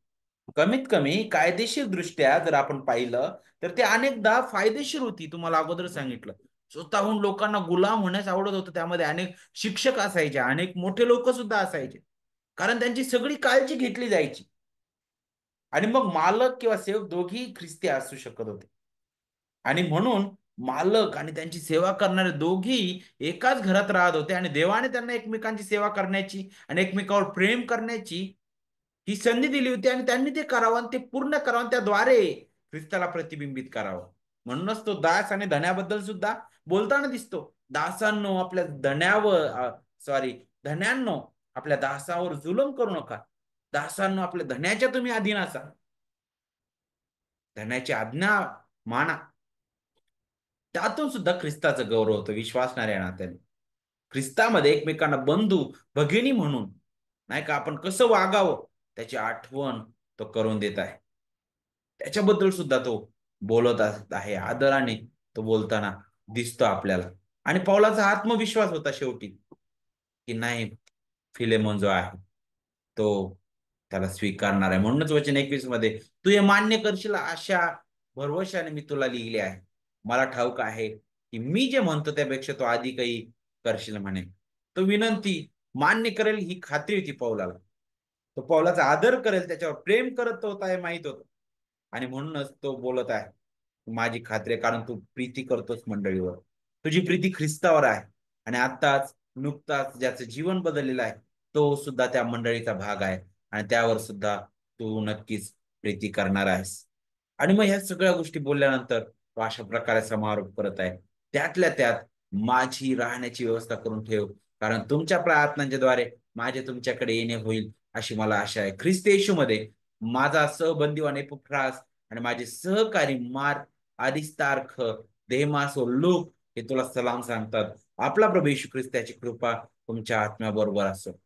कमीत कमी कायदेशीर दृष्ट्या जर आपण पाहिलं तर ते अनेकदा फायदेशीर होती. तुम्हाला अगोदर सांगितलं. स्वतःहून लोकांना गुलाम होण्यास आवडत होतं. त्यामध्ये अनेक शिक्षक असायचे, अनेक मोठे लोक सुद्धा असायचे, कारण त्यांची सगळी काळजी घेतली जायची. आणि मग मालक किंवा सेवक दोघेही ख्रिस्ती असू शकत होते. आणि म्हणून मालक आणि त्यांची सेवा करणारे दोघी एकाच घरात राहत होते, आणि देवाने त्यांना एकमेकांची सेवा करण्याची आणि एकमेकावर प्रेम करण्याची ही संधी दिली होती, आणि त्यांनी ते करावं आणि ते पूर्ण करावं आणि त्याद्वारे ख्रिस्ताला प्रतिबिंबित करावं. म्हणूनच तो दास आणि धन्याबद्दल सुद्धा बोलताना दिसतो. दासांनो आपल्या धन्यावर, सॉरी, धन्यांनो आपल्या दासावर जुलम करू नका. दासांनो आपल्या धन्याच्या तुम्ही अधीन असा. धन्याची आज्ञा माना. त्यातून सुद्धा ख्रिस्ताचं गौरव होतं विश्वासणाऱ्या नात्याने. ख्रिस्तामध्ये एकमेकांना बंधू भगिनी म्हणून नाही का आपण कसं वागावं त्याची आठवण तो करून देत आहे. त्याच्याबद्दल सुद्धा तो बोलत आहे, आदराने तो बोलताना दिसतो आपल्याला. आणि पौलाचा आत्मविश्वास होता शेवटी, की नाही, फिलेमोन जो आहे तो त्याला स्वीकारणार आहे. म्हणूनच वचन 21 मध्ये तू हे मान्य करशील अशा भरवशाने मी तुला लिहिले आहे. मला ठाऊक आहे की मी जे म्हणतो त्यापेक्षा तो अधिकही करशील म्हणे. तो विनंती मान्य करेल ही खात्री होती पौलाला. तो पौलाचा आदर करेल, त्याच्यावर प्रेम करत होता हे माहित होतं. आणि म्हणूनच तो बोलत आहे, माझी खात्री आहे, कारण तू प्रीती करतोस मंडळीवर. तुझी प्रीती ख्रिस्तावर आहे. आणि आत्ताच नुकताच ज्याचं जीवन बदललेलं आहे तो सुद्धा त्या मंडळीचा भाग आहे, आणि त्यावर सुद्धा तू नक्कीच प्रीती करणार आहेस. आणि मग ह्या सगळ्या गोष्टी बोलल्यानंतर तो अशा प्रकारे समारोप करत आहे, त्यातल्या त्यात माझी राहण्याची व्यवस्था करून ठेव, कारण तुमच्या प्रार्थनांच्या द्वारे माझे तुमच्याकडे येणे होईल अशी मला आशा आहे. ख्रिस्त येशूमध्ये माझा सहबंदीवान एपफ्रास आणि माझे सहकारी मार्क, अरिस्तार्ख, देमास व लूक हे तुला सलाम सांगतात. आपला प्रभू येशू ख्रिस्ताची कृपा तुमच्या आत्म्याबरोबर असो.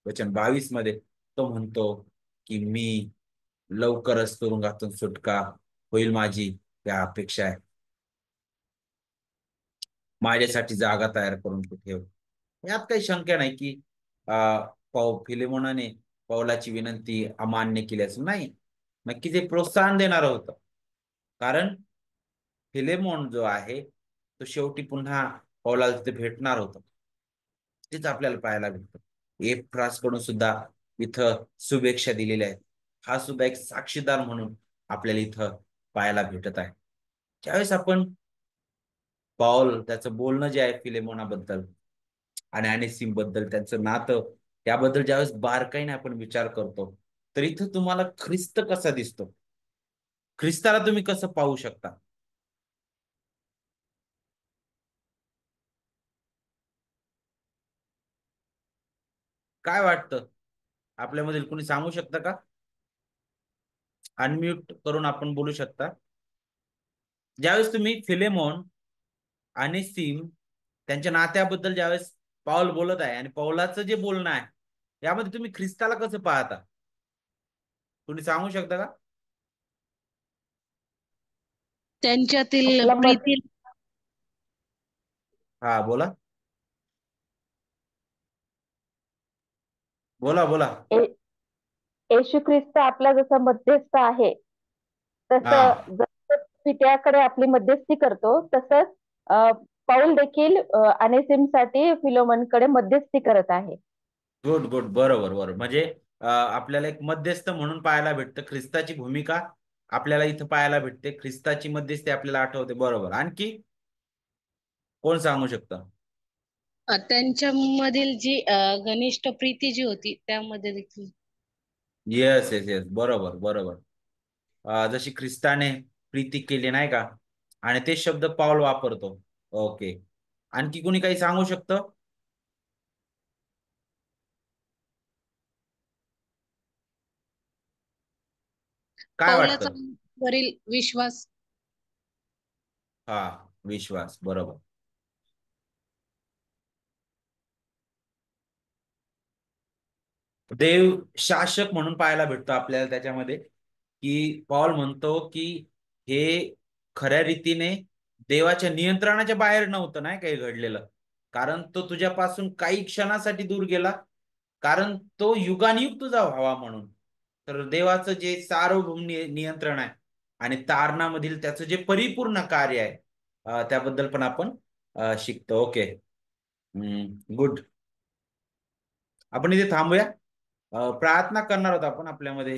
वचन 22 मध्ये तो म्हणतो की मी लवकरच तुरुंगातून सुटका होईल माझी त्या अपेक्षा आहे. माझ्यासाठी जागा तयार करून तू ठेव. यात काही शंका नाही की फिलेमोनाने पौलाची विनंती अमान्य केली असेल. नाही, नक्कीच एक प्रोत्साहन देणार होतं. कारण फिलेमोन जो आहे तो शेवटी पुन्हा पौलाला तिथे भेटणार होता. तेच आपल्याला पाहायला भेटतं. एफ्रास कडून सुद्धा इथं शुभेच्छा दिलेल्या आहेत. हा सुद्धा एक साक्षीदार म्हणून आपल्याला इथं पाहायला भेटत आहे. ज्यावेळेस आपण पौल त्याचं बोलणं जे आहे फिलेमोनाबद्दल आणि अनेसिम बद्दल त्यांचं नातं त्याबद्दल ज्यावेळेस बारकाईने आपण विचार करतो, तर इथं तुम्हाला ख्रिस्त कसा दिसतो, ख्रिस्ताला तुम्ही कसं पाहू शकता? काय वाटतं? आपल्यामधील कोणी सांगू शकतं का? अनम्यूट करून आपण बोलू शकता. ज्यावेळेस तुम्ही फिलेमोन आणि सिम त्यांच्या नात्याबद्दल ज्यावेळेस पाऊल बोलत आहे आणि पौलाचं जे बोलणं आहे यामध्ये तुम्ही ख्रिस्ताला कसं पाहता? तुम्ही सांगू शकता का? त्यांच्यातील आपला मत प्रीती. हा, बोला बोला बोला. ये- येशू ख्रिस्त आपला जसा मध्यस्थ आहे, हा, तसं जसं पित्याकडे आपली मध्यस्थी करतो, तसंच अ, पाऊल देखील अनेसिमसाठी फिलोमनकडे मध्यस्थी करत आहे. गुड गुड, बरोबर बरोबर. म्हणजे आपल्याला एक मध्यस्थ म्हणून पाहायला भेटतं. ख्रिस्ताची भूमिका आपल्याला इथं पाहायला भेटते. ख्रिस्ताची मध्यस्थी आपल्याला आठवते. बरोबर. आणखी कोण सांगू शकतं? त्यांच्यामधील जी घनिष्ठ प्रीती जी होती त्यामध्ये देखील. येस येस येस, बरोबर बरोबर. जशी ख्रिस्ताने प्रीती केली नाही का, आणि ते शब्द पाऊल वापरतो. ओके. आणखी कोणी काही सांगू शकतं? काय पौलाचा वाटतं? वरील विश्वास. हा, विश्वास, बरोबर. देव शासक म्हणून पाहायला भेटतो आपल्याला त्याच्यामध्ये, की पॉल म्हणतो की हे खऱ्या रीतीने देवाच्या नियंत्रणाच्या बाहेर नव्हतं नाही काही घडलेलं, कारण तो तुझ्यापासून काही क्षणासाठी दूर गेला, कारण तो युगानयुग तुझा व्हावा म्हणून. तर देवाचं जे सार्वभौम नियंत्रण आहे आणि तारणामधील त्याचं जे परिपूर्ण कार्य आहे त्याबद्दल पण आपण शिकतो. ओके. गुड. आपण इथे थांबूया. प्रार्थना करणार आहोत आपण आपल्यामध्ये